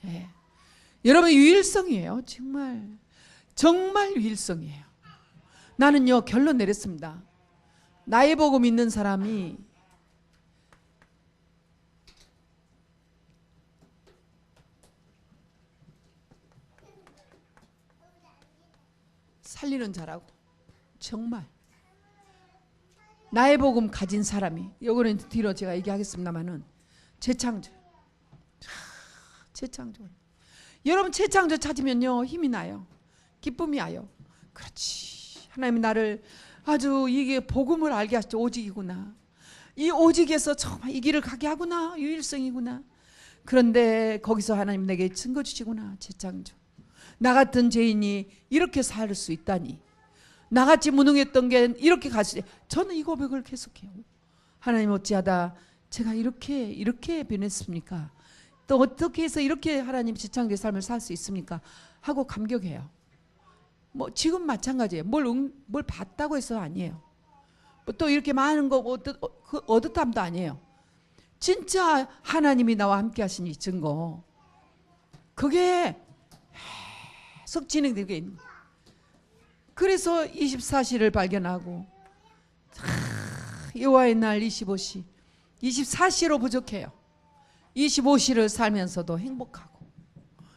예. 여러분 유일성이에요. 정말 유일성이에요. 나는요 결론 내렸습니다. 나의 복음 있는 사람이 살리는 자라고. 정말 나의 복음 가진 사람이, 요거는 뒤로 제가 얘기하겠습니다만은 재창조. 여러분 재창조 찾으면요 힘이 나요. 기쁨이 와요. 그렇지. 하나님이 나를 아주 이게 복음을 알게 하셨죠. 오직이구나. 이 오직에서 정말 이 길을 가게 하구나. 유일성이구나. 그런데 거기서 하나님 내게 증거 주시구나. 재창조. 나 같은 죄인이 이렇게 살 수 있다니. 나같이 무능했던 게 이렇게 갈 수 있다. 저는 이 고백을 계속해요. 하나님 어찌하다 제가 이렇게 변했습니까? 또 어떻게 해서 이렇게 하나님 재창조의 삶을 살 수 있습니까? 하고 감격해요. 뭐 지금 마찬가지예요. 뭘 봤다고 해서 아니에요. 또 이렇게 많은 거 얻었담도 아니에요. 진짜 하나님이 나와 함께 하신 이 증거. 그게 계속 진행되게 있는 거예요. 그래서 24시를 발견하고 여호와의 날 25시 24시로 부족해요. 25시를 살면서도 행복하고.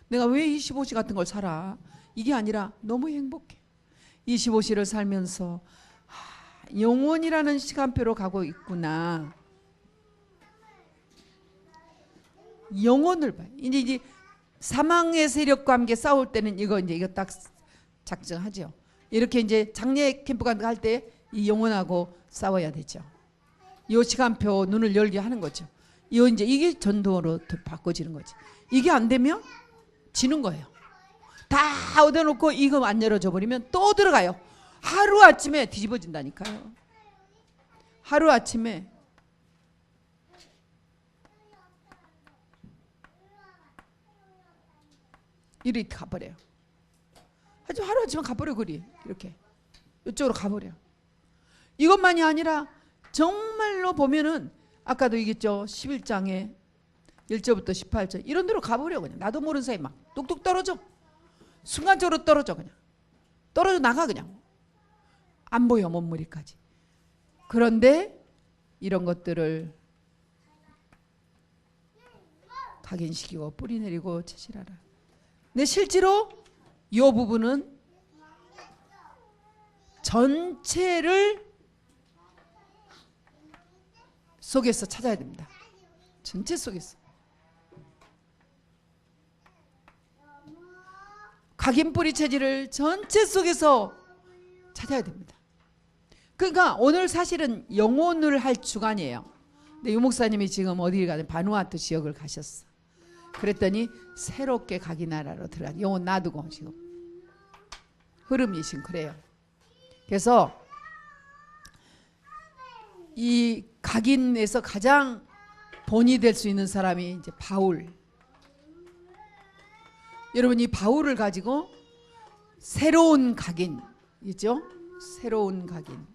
내가 왜 25시 같은 걸 살아? 이게 아니라 너무 행복해. 25시를 살면서 영원이라는 시간표로 가고 있구나. 영혼을 봐요. 이제 사망의 세력과 함께 싸울 때는 이거 딱 작정하죠. 이렇게 이제 장례 캠프 갈 때 이 영혼하고 싸워야 되죠. 이 시간표 눈을 열게 하는 거죠. 이게 전도로 바꿔지는 거지. 이게 안 되면 지는 거예요. 다 얻어놓고 이거 안 열어줘 버리면 또 들어가요. 하루아침에 뒤집어진다니까요. 하루아침에 이리 가버려요. 아주 하루아침에 가버려. 그리 이렇게 이쪽으로 가버려. 이것만이 아니라 정말로 보면은 아까도 얘기했죠. 11장에 1절부터 18절 이런 데로 가버려. 그냥 나도 모르는 사이 막 뚝뚝 떨어져. 순간적으로 떨어져. 그냥 떨어져 나가. 그냥 안 보여 몸무리까지. 그런데 이런 것들을 각인시키고 뿌리 내리고 채질하라. 근데 실제로 이 부분은 전체를 속에서 찾아야 됩니다. 전체 속에서. 각인 뿌리 체질을 전체 속에서 찾아야 됩니다. 그러니까 오늘 사실은 영혼을 할 주간이에요. 근데 유 목사님이 지금 어디를 가든 바누아투 지역을 가셨어. 그랬더니 새롭게 각인하라로 들어가. 영혼 놔두고 지금 흐름이 지금 그래요. 그래서 이 각인에서 가장 본이 될 수 있는 사람이 이제 바울. 여러분 이 바울을 가지고 새로운 각인 있죠? 새로운 각인.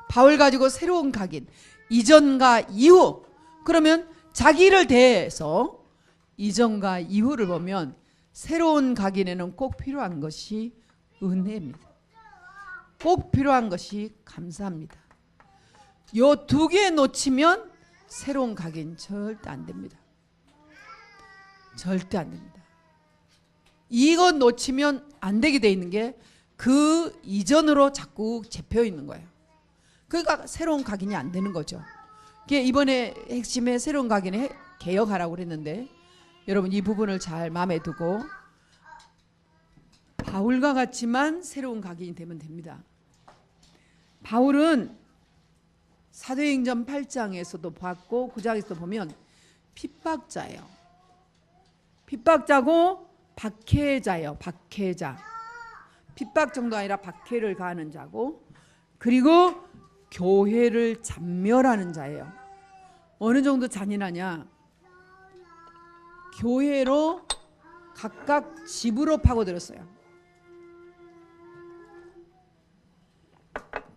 바울 가지고 새로운 각인. 이전과 이후. 그러면 자기를 대해서 이전과 이후를 보면 새로운 각인에는 꼭 필요한 것이 은혜입니다. 꼭 필요한 것이 감사합니다. 요 두 개 놓치면 새로운 각인 절대 안 됩니다. 절대 안 됩니다. 이거 놓치면 안 되게 돼 있는 게 그 이전으로 자꾸 잡혀 있는 거예요. 그러니까 새로운 각인이 안 되는 거죠. 이번에 핵심에 새로운 각인에 개혁하라고 그랬는데 여러분 이 부분을 잘 마음에 두고 바울과 같지만 새로운 각인이 되면 됩니다. 바울은 사도행전 8장에서도 봤고 9장에서도 보면 핍박자예요. 핍박자고 박해자예요. 박해자. 핍박 정도 아니라 박해를 가하는 자고 그리고 교회를 잔멸하는 자예요. 어느 정도 잔인하냐. 교회로 각각 집으로 파고들었어요.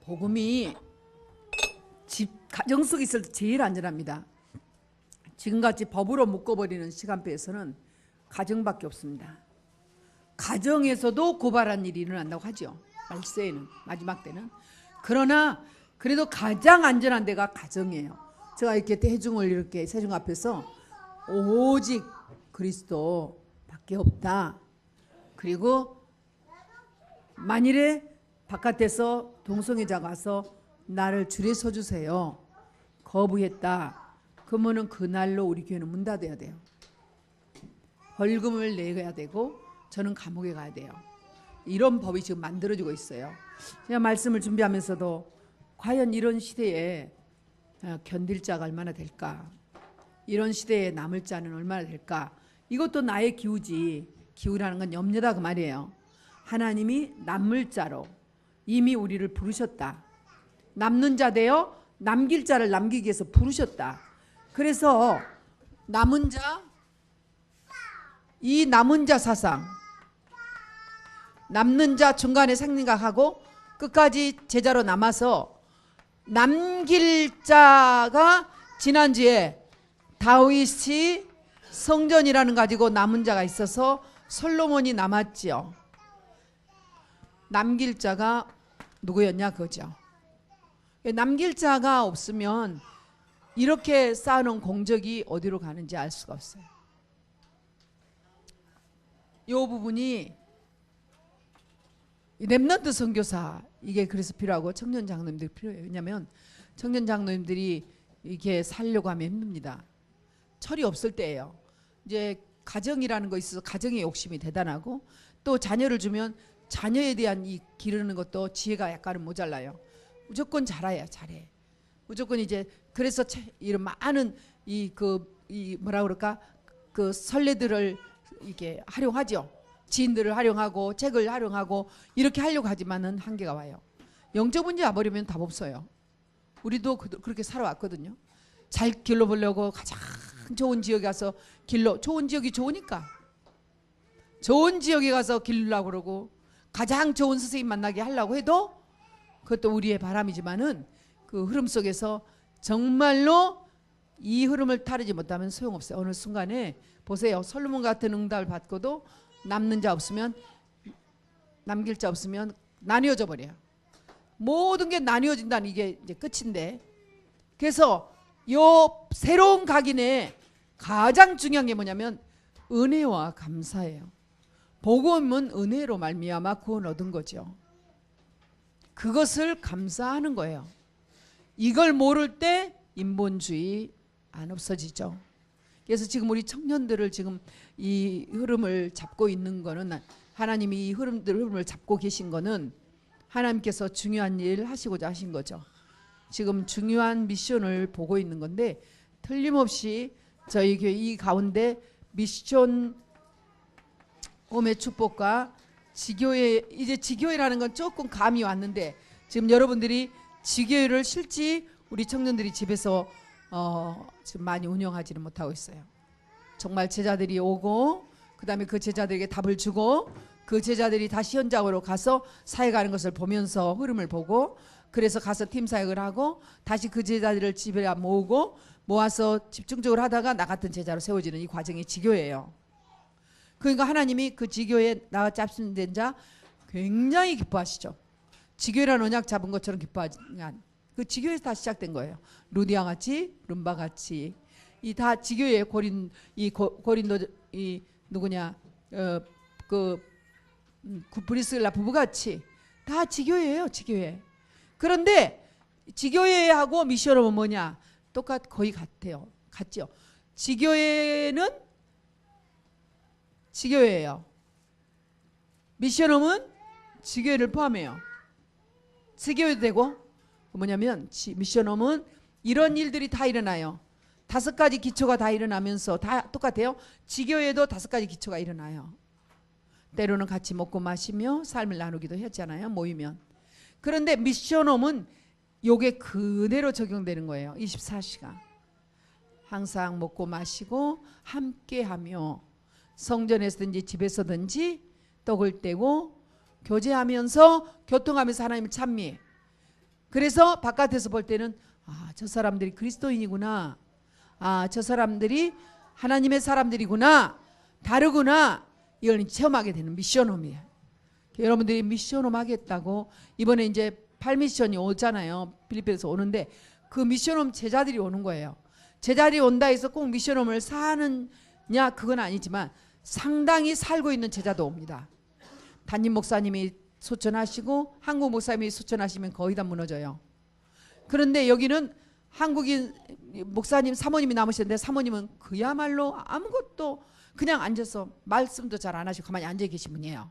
복음이 집 가정 속에 있을 때 제일 안전합니다. 지금같이 법으로 묶어버리는 시간표에서는 가정밖에 없습니다. 가정에서도 고발한 일이 일어난다고 하죠. 말세에는 마지막 때는. 그러나 그래도 가장 안전한 데가 가정이에요. 제가 이렇게 대중을 이렇게 세중 앞에서 오직 그리스도밖에 없다. 그리고 만일에 바깥에서 동성애자가 와서 나를 줄에 서주세요. 거부했다. 그러면은 그날로 우리 교회는 문 닫아야 돼요. 벌금을 내야 되고 저는 감옥에 가야 돼요. 이런 법이 지금 만들어지고 있어요. 제가 말씀을 준비하면서도 과연 이런 시대에 견딜 자가 얼마나 될까? 이런 시대에 남을 자는 얼마나 될까? 이것도 나의 기우지. 기우라는 건 염려다 그 말이에요. 하나님이 남을 자로 이미 우리를 부르셨다. 남는 자 되어 남길 자를 남기기 위해서 부르셨다. 그래서 남은 자, 이 남은 자 사상, 남는 자 중간에 생각하고 끝까지 제자로 남아서 남길 자가 지난주에 다윗이 성전이라는 가지고 남은 자가 있어서 솔로몬이 남았지요. 남길 자가 누구였냐 그거죠. 남길 자가 없으면 이렇게 쌓아놓은 공적이 어디로 가는지 알 수가 없어요. 요 부분이 렘넌트 선교사 이게 그래서 필요하고 청년 장로님들이 필요해요. 왜냐하면 청년 장로님들이 이게 살려고 하면 힘듭니다. 철이 없을 때예요. 이제 가정이라는 거 있어서 가정의 욕심이 대단하고 또 자녀를 주면 자녀에 대한 이 기르는 것도 지혜가 약간은 모자라요. 무조건 잘해야 잘해. 무조건 이제 그래서 이런 많은 이 뭐라 그럴까 그 선례들을 이게 활용하죠. 지인들을 활용하고 책을 활용하고 이렇게 하려고 하지만은 한계가 와요. 영적 문제 와버리면 답 없어요. 우리도 그렇게 살아왔거든요. 잘 길러보려고 가장 좋은 지역에 가서 좋은 지역이 좋으니까 좋은 지역에 가서 길르려고 그러고 가장 좋은 선생님 만나게 하려고 해도 그것도 우리의 바람이지만은 그 흐름 속에서 정말로 이 흐름을 타르지 못하면 소용없어요. 어느 순간에 보세요. 솔로몬 같은 응답을 받고도 남는 자 없으면 남길 자 없으면 나뉘어져 버려요. 모든 게 나뉘어진다는 이게 이제 끝인데 그래서 요 새로운 각인에 가장 중요한 게 뭐냐면 은혜와 감사예요. 복음은 은혜로 말미암아 구원 얻은 거죠. 그것을 감사하는 거예요. 이걸 모를 때 인본주의 안 없어지죠. 그래서 지금 우리 청년들을 지금 이 흐름을 잡고 있는 거는 하나님이 이 흐름을 잡고 계신 거는 하나님께서 중요한 일 하시고자 하신 거죠. 지금 중요한 미션을 보고 있는 건데 틀림없이 저희 교회 이 가운데 미션 홈의 축복과 지교회 이제 지교회라는 건 조금 감이 왔는데 지금 여러분들이 지교회를 실제 우리 청년들이 집에서 지금 많이 운영하지는 못하고 있어요. 정말 제자들이 오고 그다음에 그 제자들에게 답을 주고 그 제자들이 다시 현장으로 가서 사역하는 것을 보면서 흐름을 보고 그래서 가서 팀 사역을 하고 다시 그 제자들을 집에 모으고 모아서 집중적으로 하다가 나 같은 제자로 세워지는 이 과정이 지교예요. 그러니까 하나님이 그 지교에 나와 잡힌된 자 굉장히 기뻐하시죠. 지교라는 언약 잡은 것처럼 기뻐하지만 그 지교에서 다 시작된 거예요. 루디아 같이 룸바 같이 이 다 지교의 고린도 이 누구냐 브리스라 부부같이 다 지교회예요. 지교회. 그런데 지교회하고 미션홈은 뭐냐? 거의 같아요. 같죠. 지교회는 지교회예요. 미션홈은 지교회를 포함해요. 지교회도 되고 뭐냐면 미션홈은 이런 일들이 다 일어나요. 5가지 기초가 다 일어나면서 다 똑같아요. 지교회도 5가지 기초가 일어나요. 때로는 같이 먹고 마시며 삶을 나누기도 했잖아요. 모이면. 그런데 미션홈은 요게 그대로 적용되는 거예요. 24시간. 항상 먹고 마시고 함께하며 성전에서든지 집에서든지 떡을 떼고 교제하면서 교통하면서 하나님을 찬미해. 그래서 바깥에서 볼 때는 저 사람들이 그리스도인이구나. 저 사람들이 하나님의 사람들이구나. 다르구나. 이걸 체험하게 되는 미션홈이에요. 여러분들이 미션홈 하겠다고 이번에 이제 8미션이 오잖아요. 필리핀에서 오는데 그 미션홈 제자들이 오는 거예요. 제자들이 온다 해서 꼭 미션홈을 사느냐 그건 아니지만 상당히 살고 있는 제자도 옵니다. 담임 목사님이 소천하시고 한국 목사님이 소천하시면 거의 다 무너져요. 그런데 여기는 한국인 목사님 사모님이 남으셨는데 사모님은 그야말로 아무것도 그냥 앉아서 말씀도 잘 안 하시고 가만히 앉아 계신 분이에요.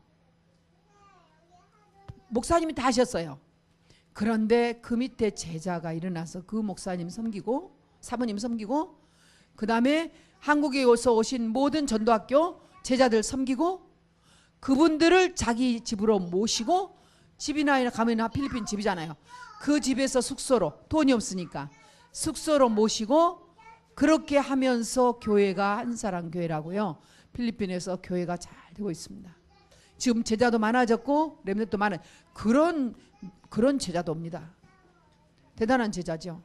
목사님이 다 하셨어요. 그런데 그 밑에 제자가 일어나서 그 목사님 섬기고 사모님 섬기고 그 다음에 한국에서 오신 모든 전도학교 제자들 섬기고 그분들을 자기 집으로 모시고 집이나 가면 필리핀 집이잖아요. 그 집에서 숙소로 돈이 없으니까 숙소로 모시고 그렇게 하면서 교회가 한사랑 교회라고요. 필리핀에서 교회가 잘 되고 있습니다. 지금 제자도 많아졌고 렘넌트도 많은 그런 제자도 옵니다. 대단한 제자죠.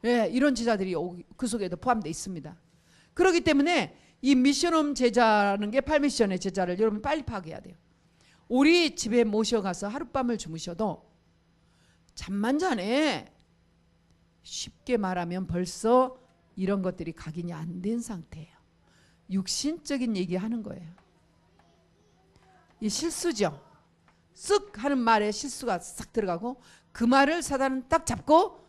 예, 이런 제자들이 그 속에도 포함되어 있습니다. 그렇기 때문에 이 미션홈 제자라는 게 8미션의 제자를 여러분 빨리 파악해야 돼요. 우리 집에 모셔가서 하룻밤을 주무셔도 잠만 자네. 쉽게 말하면 벌써 이런 것들이 각인이 안 된 상태예요. 육신적인 얘기하는 거예요. 이 실수죠. 쓱 하는 말에 실수가 싹 들어가고 그 말을 사단은 딱 잡고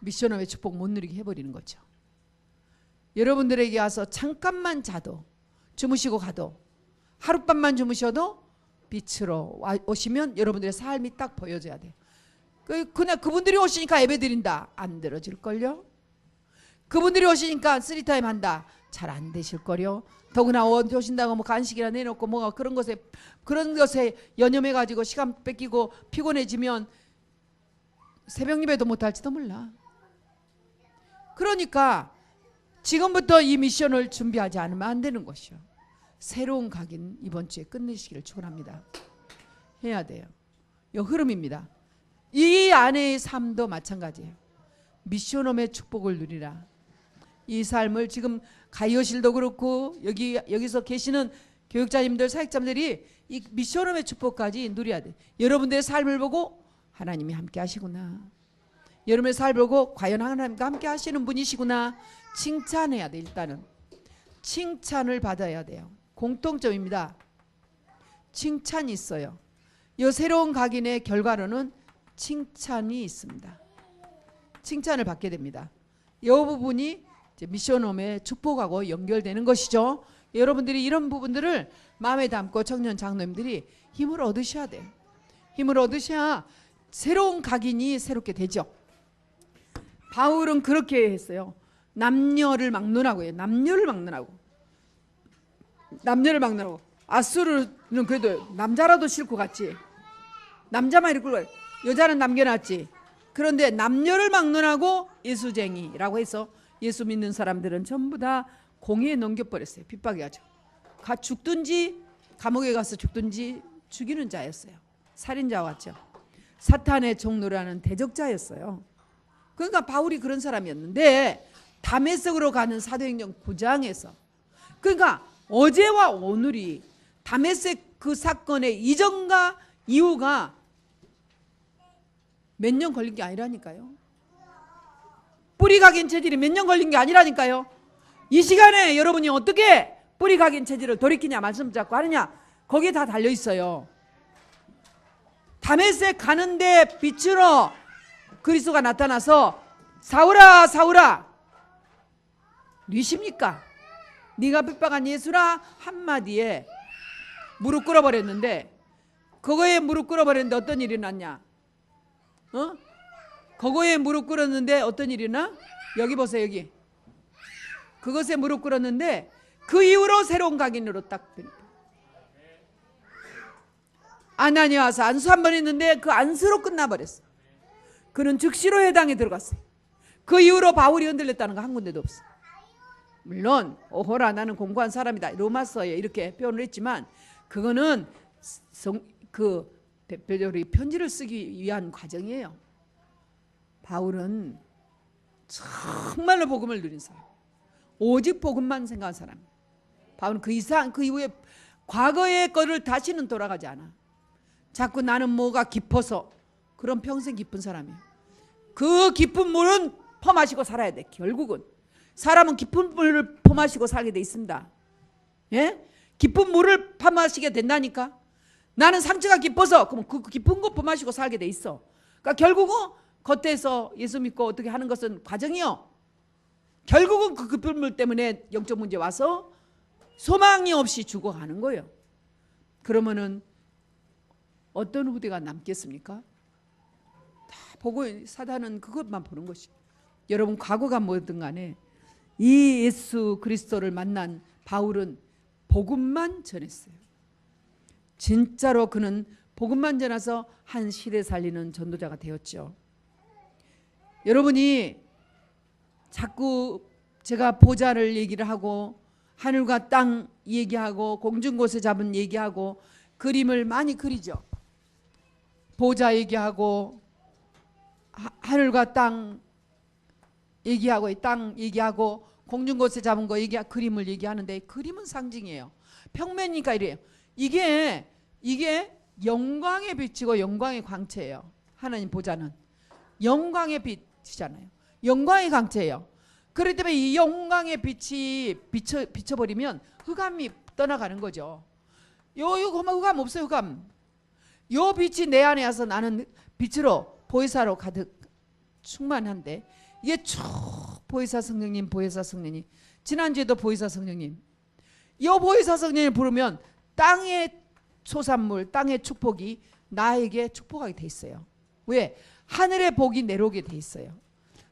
미션홈의 축복 못 누리게 해버리는 거죠. 여러분들에게 와서 잠깐만 자도 주무시고 가도 하룻밤만 주무셔도 빛으로 오시면 여러분들의 삶이 딱 보여져야 돼요. 그냥 그분들이 오시니까 예배 드린다. 안 들어질걸요? 그분들이 오시니까 쓰리타임 한다. 잘 안 되실걸요? 더구나 오신다고 뭐 간식이나 내놓고 뭐가 그런 것에 연연해가지고 시간 뺏기고 피곤해지면 새벽 예배도 못할지도 몰라. 그러니까 지금부터 이 미션을 준비하지 않으면 안 되는 것이요. 새로운 각인 이번 주에 끝내시기를 축원합니다. 해야 돼요. 이 흐름입니다. 이 아내의 삶도 마찬가지예요. 미션홈의 축복을 누리라. 이 삶을 지금 가이오실도 그렇고 여기서 계시는 교육자님들 사역자님들이 이 미션홈의 축복까지 누려야 돼. 여러분들의 삶을 보고 하나님이 함께 하시구나. 여러분의 삶을 보고 과연 하나님과 함께 하시는 분이시구나. 칭찬해야 돼. 일단은 칭찬을 받아야 돼요. 공통점입니다. 칭찬이 있어요. 이 새로운 각인의 결과로는 칭찬이 있습니다. 칭찬을 받게 됩니다. 이 부분이 이제 미션홈의 축복하고 연결되는 것이죠. 여러분들이 이런 부분들을 마음에 담고 청년 장로님들이 힘을 얻으셔야 돼요. 힘을 얻으셔야 새로운 각인이 새롭게 되죠. 바울은 그렇게 했어요. 남녀를 막론하고 해요. 남녀를 막론하고. 아수르는 그래도 남자라도 싫고 갔지. 남자만 이끌고 가요. 여자는 남겨놨지. 그런데 남녀를 막론하고 예수쟁이라고 해서 예수 믿는 사람들은 전부 다 공회에 넘겨버렸어요. 핍박해가지고. 죽든지 감옥에 가서 죽든지 죽이는 자였어요. 살인자였죠. 사탄의 종노라는 대적자였어요. 그러니까 바울이 그런 사람이었는데 다메섹으로 가는 사도행전 9장에서 그러니까 어제와 오늘이 다메섹 그 사건의 이전과 이후가 몇 년 걸린 게 아니라니까요. 뿌리 각인 체질이 몇 년 걸린 게 아니라니까요. 이 시간에 여러분이 어떻게 뿌리 각인 체질을 돌이키냐 말씀 잡고 하느냐 거기에 다 달려 있어요. 다메섹 가는데 빛으로 그리스도가 나타나서 사울아 사울아 누구십니까? 네가 핍박한 예수라 한마디에 무릎 꿇어버렸는데 그거에 무릎 꿇어버렸는데 어떤 일이 났냐? 그거에 무릎 꿇었는데 어떤 일이 나? 여기 보세요. 여기 그것에 무릎 꿇었는데 그 이후로 새로운 각인으로 딱 됩니다. 아나니 와서 안수 한 번 했는데 그 안수로 끝나버렸어. 그는 즉시로 회당에 들어갔어요. 그 이후로 바울이 흔들렸다는 거 한 군데도 없어. 물론 오호라 나는 공부한 사람이다 로마서에 이렇게 표현을 했지만 그거는 베드로의 편지를 쓰기 위한 과정이에요. 바울은 정말로 복음을 누린 사람, 오직 복음만 생각한 사람. 바울은 그 이후에 과거의 거를 다시는 돌아가지 않아. 자꾸 나는 뭐가 깊어서. 그럼 평생 깊은 사람이에요. 그 깊은 물은 퍼마시고 살아야 돼. 결국은 사람은 깊은 물을 퍼마시고 살게 돼 있습니다. 예? 깊은 물을 퍼마시게 된다니까. 나는 상처가 깊어서 그럼 그 깊은 거 퍼마시고 살게 돼 있어. 그러니까 결국은 겉에서 예수 믿고 어떻게 하는 것은 과정이요. 결국은 그 깊은 물 때문에 영적 문제 와서 소망이 없이 죽어가는 거예요. 그러면은 어떤 후대가 남겠습니까? 다 보고 사단은 그것만 보는 것이. 여러분 과거가 뭐든 간에 이 예수 그리스도를 만난 바울은 복음만 전했어요. 진짜로 그는 복음만 전해서 한 시대 살리는 전도자가 되었죠. 여러분이 자꾸 제가 보좌를 얘기를 하고 하늘과 땅 얘기하고 공중곳에 잡은 얘기하고 그림을 많이 그리죠. 보좌 얘기하고 하늘과 땅 얘기하고 땅 얘기하고 공중곳에 잡은 거 그림을 얘기하는데 그림은 상징이에요. 평면이니까 이래요. 이게 영광의 빛이고 영광의 광채예요. 하나님 보좌는 영광의 빛이잖아요. 영광의 광채예요. 그렇기 때문에 이 영광의 빛이 비춰버리면 흑암이 떠나가는 거죠. 요 흑암 없어요. 흑암. 요 빛이 내 안에 와서 나는 빛으로 보혜사로 가득 충만한데, 이게 쭉 보혜사 성령님, 보혜사 성령님. 지난주에도 보혜사 성령님. 요 보혜사 성령님 부르면 땅의 소산물, 땅의 축복이 나에게 축복하게 돼 있어요. 왜? 하늘의 복이 내려오게 돼 있어요.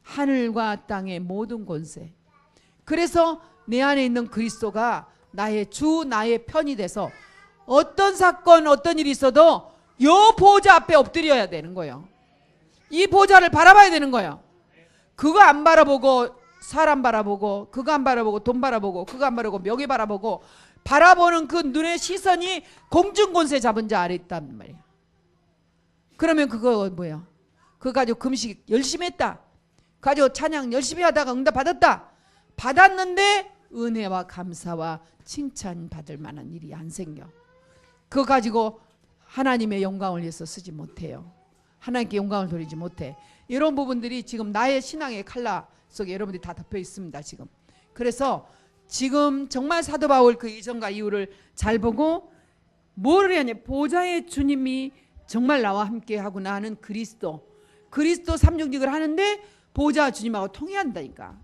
하늘과 땅의 모든 권세. 그래서 내 안에 있는 그리스도가 나의 주, 나의 편이 돼서 어떤 사건, 어떤 일이 있어도 요 보좌 앞에 엎드려야 되는 거예요. 이 보좌를 바라봐야 되는 거예요. 그거 안 바라보고, 사람 바라보고, 그거 안 바라보고, 돈 바라보고, 그거 안 바라보고, 명예 바라보고, 바라보는 그 눈의 시선이 공중권세 잡은 자 아래 있단 말이에요. 그러면 그거 뭐예요? 그거 가지고 금식 열심히 했다, 가지고 찬양 열심히 하다가 응답 받았다, 받았는데 은혜와 감사와 칭찬 받을 만한 일이 안 생겨. 그거 가지고 하나님의 영광을 위해서 쓰지 못해요. 하나님께 영광을 돌리지 못해. 이런 부분들이 지금 나의 신앙의 칼라 속에 여러분들이 다 덮여 있습니다 지금. 그래서 지금 정말 사도 바울 그 이전과 이후를 잘 보고 뭐를 하냐, 보좌의 주님이 정말 나와 함께 하구나 하는 그리스도 삼중직을 하는데 보좌 주님하고 통해한다니까.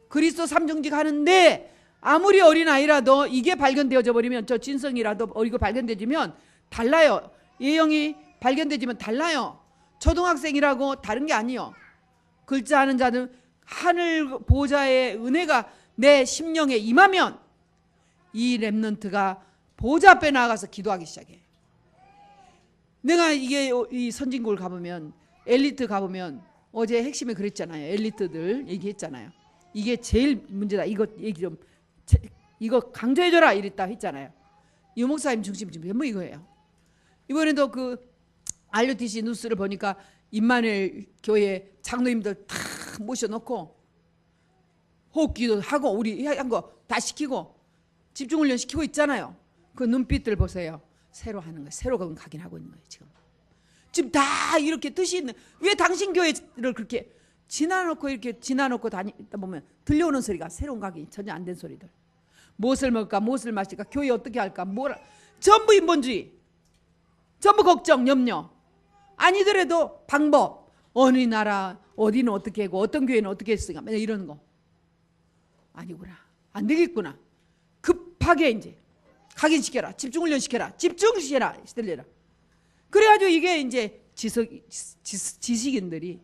그리스도 삼중직 하는데 아무리 어린아이라도 이게 발견되어져 버리면, 저 진성이라도 이거 발견되지면 달라요. 예영이 발견되지면 달라요. 초등학생이라고 다른 게 아니요. 글자 하는 자는 하늘 보좌의 은혜가 내 심령에 임하면 이 렘넌트가 보좌 앞에 나가서 기도하기 시작해. 내가 이게 이 선진국을 가보면, 엘리트 가보면, 어제 핵심에 그랬잖아요. 엘리트들 얘기했잖아요. 이게 제일 문제다. 이거 얘기 좀, 이거 강조해줘라 이랬다 했잖아요. 유 목사님 중심 전부 이거예요. 이번에도 그 RUTC 뉴스를 보니까 임마누엘 교회 장로님들 다 모셔놓고 호흡기도 하고 우리 한 거 다 시키고 집중훈련 시키고 있잖아요. 그 눈빛들 보세요. 새로 하는 거예요. 새로 가긴 하고 있는 거예요. 지금 다 이렇게 뜻이 있는, 왜 당신 교회를 그렇게 지나놓고 이렇게 지나놓고 다니다 보면 들려오는 소리가 새로운 각이 전혀 안 된 소리들. 무엇을 먹을까, 무엇을 마실까, 교회 어떻게 할까, 전부 인본주의, 전부 걱정, 염려. 아니더라도 방법, 어느 나라 어디는 어떻게 하고 어떤 교회는 어떻게 했으니까 맨날 이러는 거. 아니구나, 안 되겠구나. 급하게 이제 각인시켜라, 집중훈련 시켜라, 집중시켜라, 시들려라. 그래가지고 이게 이제 지식인들이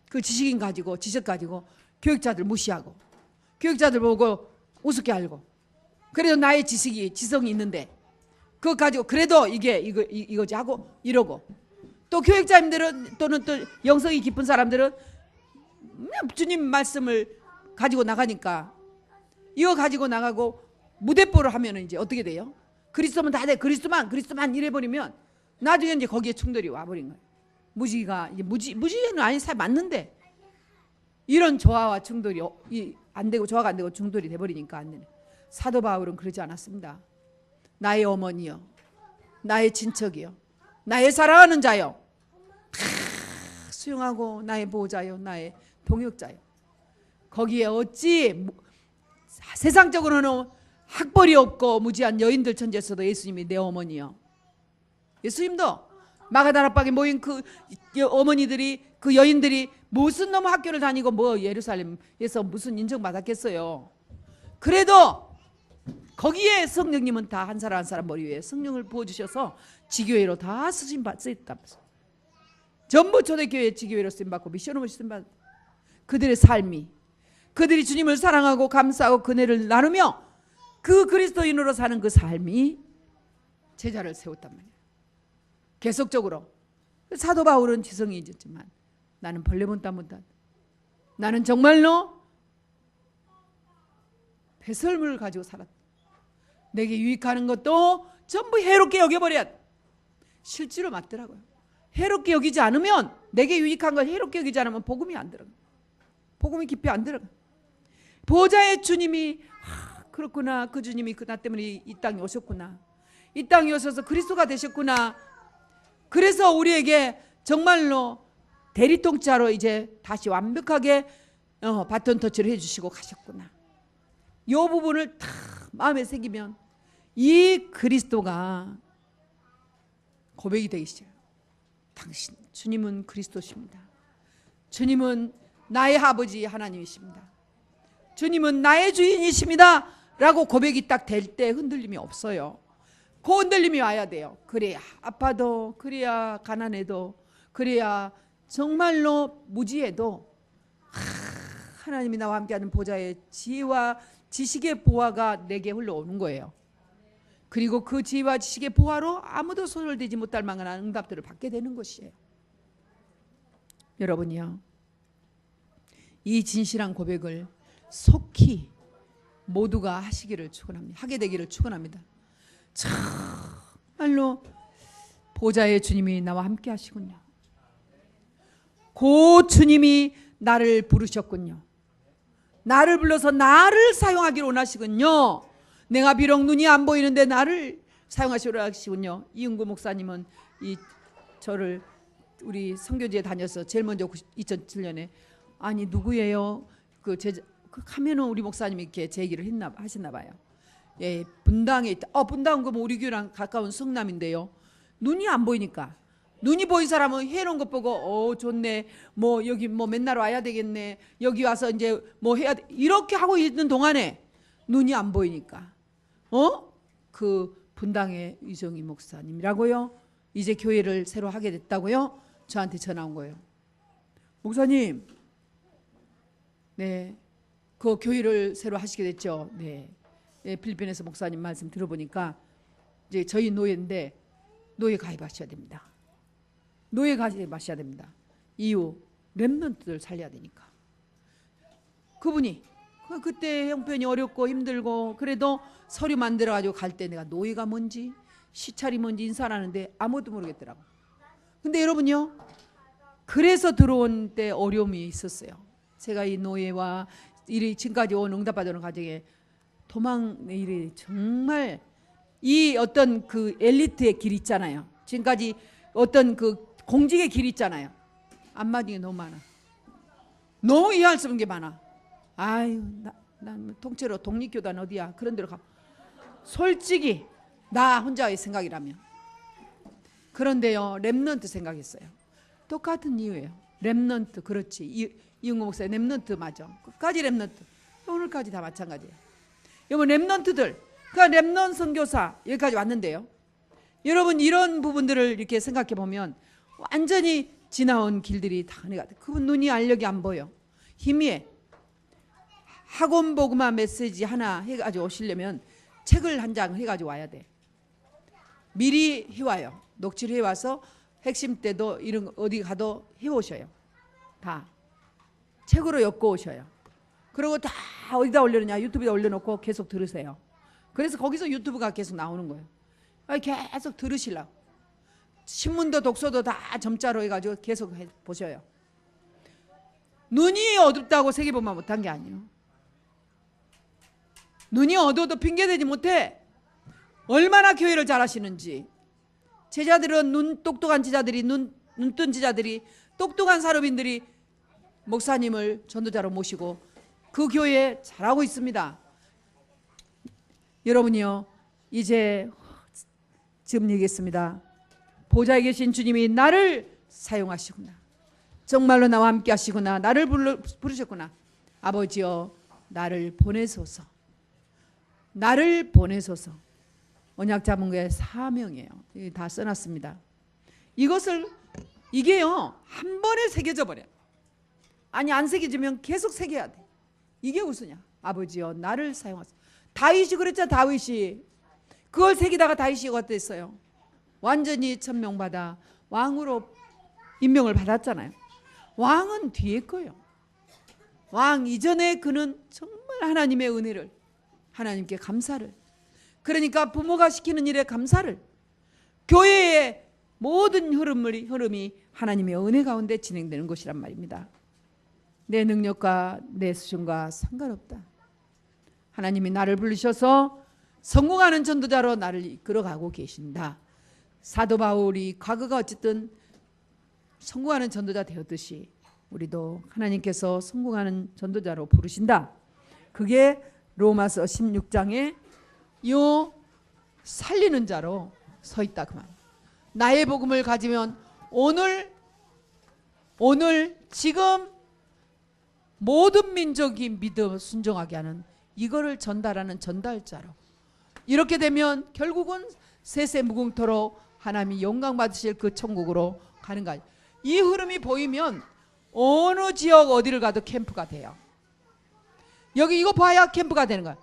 그 지식인 가지고, 지식 가지고 교육자들 무시하고, 교육자들 보고 우습게 알고, 그래도 나의 지성이 있는데 그거 가지고 그래도 이거지 하고 이러고, 또 교육자님들은 또는 또 영성이 깊은 사람들은 주님 말씀을 가지고 나가니까 이거 가지고 나가고 무대뽀를 하면 이제 어떻게 돼요? 그리스도면 다 돼, 그리스도만 이래버리면 나중에 이제 거기에 충돌이 와버린 거예요. 무지가 이제 무지는 아닌 사람 맞는데 이런 조화와 충돌이 안 되고, 조화가 안 되고 충돌이 돼버리니까 안 되네. 사도 바울은 그러지 않았습니다. 나의 어머니요, 나의 친척이요, 나의 사랑하는 자요, 다 수용하고 나의 보호자요, 나의 동역자요. 거기에 어찌 세상적으로는 학벌이 없고 무지한 여인들 천지에서도 예수님이 내 어머니요. 예수님도 마가다락방에 모인 그 어머니들이, 그 여인들이 무슨 너무 학교를 다니고 뭐 예루살렘에서 무슨 인정받았겠어요. 그래도 거기에 성령님은 다 한 사람 한 사람 머리 위에 성령을 부어주셔서 지교회로 다 쓰임받았다면서. 전부 초대교회 지교회로 쓰임받고 미션으로 쓰임받았다. 그들의 삶이, 그들이 주님을 사랑하고 감사하고 그네를 나누며 그 그리스도인으로 사는 그 삶이 제자를 세웠단 말이에요. 계속적으로. 사도 바울은 지성이 있었지만 나는 벌레본따 못한, 나는 정말로 배설물을 가지고 살았다. 내게 유익하는 것도 전부 해롭게 여겨버려야 돼. 실제로 맞더라고요. 해롭게 여기지 않으면, 내게 유익한 걸 해롭게 여기지 않으면 복음이 안 들어가. 복음이 깊이 안 들어가. 보좌의 주님이 그렇구나, 그 주님이 그 나 때문에 이 땅에 오셨구나, 이 땅에 오셔서 그리스도가 되셨구나. 그래서 우리에게 정말로 대리통치하러 이제 다시 완벽하게 바톤 터치를 해주시고 가셨구나. 이 부분을 다 마음에 새기면 이 그리스도가 고백이 되기 시작해요. 당신, 주님은 그리스도십니다. 주님은 나의 아버지 하나님이십니다. 주님은 나의 주인이십니다 라고 고백이 딱 될 때 흔들림이 없어요. 그 흔들림이 와야 돼요. 그래야 아파도, 그래야 가난해도, 그래야 정말로 무지해도 하나님이 나와 함께하는 보좌의 지혜와 지식의 보화가 내게 흘러오는 거예요. 그리고 그 지혜와 지식의 보화로 아무도 손을 대지 못할 만한 응답들을 받게 되는 것이에요. 여러분이요, 이 진실한 고백을 속히 모두가 하시기를 축원합니다. 하게 되기를 축원합니다. 정말로 보좌의 주님이 나와 함께 하시군요. 그 주님이 나를 부르셨군요. 나를 불러서 나를 사용하기를 원하시군요. 내가 비록 눈이 안 보이는데 나를 사용하시려 하시군요. 이은구 목사님은 저를 우리 선교지에 다녀서 제일 먼저 2007년에 아니 누구예요? 하면은 우리 목사님이 이렇게 제 얘기를 하셨나 봐요. 예, 분당에 있다. 분당은 그럼 우리 교회랑 가까운 성남인데요. 눈이 안 보이니까 눈이 보인 사람은 해놓은 것 보고 좋네. 뭐 여기 뭐 맨날 와야 되겠네. 여기 와서 이제 뭐 해야 돼. 이렇게 하고 있는 동안에 눈이 안 보이니까 그 분당의 이정희 목사님이라고요. 이제 교회를 새로 하게 됐다고요. 저한테 전화 온 거예요. 목사님, 네, 그 교회를 새로 하시게 됐죠. 네, 필리핀에서 목사님 말씀 들어보니까 이제 저희 노예인데 노예 가입하셔야 됩니다. 노예 가입하셔야 됩니다. 이유 렘넌트들 살려야 되니까. 그분이 그때 형편이 어렵고 힘들고 그래도 서류 만들어가지고 갈 때 내가 노예가 뭔지 시찰이 뭔지 인사를 하는데 아무도 모르겠더라고. 근데 여러분요, 그래서 들어온 때 어려움이 있었어요. 제가 이 노예와 지금까지 온 응답받는 과정에 도망의 일이 정말 이 어떤 그 엘리트의 길 있잖아요. 지금까지 어떤 그 공직의 길 있잖아요. 안 맞은 게 너무 많아. 너무 이해할 수 없는 게 많아. 아유, 난 통째로 독립교단 어디야? 그런 데로 가. 솔직히 나 혼자의 생각이라면. 그런데요, 렘넌트 생각했어요. 똑같은 이유예요. 렘넌트, 그렇지. 이은구 목사의 렘넌트 맞아. 끝까지 렘넌트. 오늘까지 다 마찬가지예요. 여러분, 렘넌트들, 그러니까 렘넌트 선교사 여기까지 왔는데요. 여러분, 이런 부분들을 이렇게 생각해 보면 완전히 지나온 길들이 다 은혜가 돼. 그분 눈이 알력이 안 보여. 희미해. 학원 복음화 메시지 하나 해가지고 오시려면 책을 한 장 해가지고 와야 돼. 미리 해와요. 녹취를 해와서 핵심 때도 이런 거 어디 가도 해오셔요. 다 책으로 엮어 오셔요. 그리고 다 어디다 올려놓냐, 유튜브에 올려놓고 계속 들으세요. 그래서 거기서 유튜브가 계속 나오는 거예요. 계속 들으시려고. 신문도 독서도 다 점자로 해가지고 계속 보셔요. 눈이 어둡다고 세계복음화 못한 게 아니에요. 눈이 어두워도 핑계대지 못해. 얼마나 교회를 잘하시는지. 제자들은 눈 똑똑한 제자들이, 눈뜬 제자들이, 똑똑한 사람인들이 목사님을 전도자로 모시고 그 교회에 잘하고 있습니다. 여러분이요, 이제 지금 얘기했습니다. 보좌에 계신 주님이 나를 사용하시구나. 정말로 나와 함께 하시구나. 나를 부르셨구나. 아버지여, 나를 보내소서. 나를 보내소서. 언약자문교의 사명이에요. 다 써놨습니다. 이게요, 한 번에 새겨져 버려요. 아니, 안 새겨지면 계속 새겨야 돼. 이게 무슨냐? 아버지여, 나를 사용하소서. 다윗이 그랬죠. 다윗이 그걸 새기다가 다윗이 어땠어요? 완전히 천명받아 왕으로 임명을 받았잖아요. 왕은 뒤에 거예요. 왕 이전에 그는 정말 하나님의 은혜를, 하나님께 감사를, 그러니까 부모가 시키는 일에 감사를, 교회의 모든 흐름이 하나님의 은혜 가운데 진행되는 것이란 말입니다. 내 능력과 내 수준과 상관없다. 하나님이 나를 부르셔서 성공하는 전도자로 나를 이끌어가고 계신다. 사도 바울이 과거가 어쨌든 성공하는 전도자 되었듯이 우리도 하나님께서 성공하는 전도자로 부르신다. 그게 로마서 16장의 요 살리는 자로 서 있다 그 말. 나의 복음을 가지면 오늘 지금 모든 민족이 믿어 순종하게 하는 이거를 전달하는 전달자로. 이렇게 되면 결국은 세세 무궁토로 하나님이 영광 받으실 그 천국으로 가는 거예요. 이 흐름이 보이면 어느 지역 어디를 가도 캠프가 돼요. 여기 이거 봐야 캠프가 되는 거야.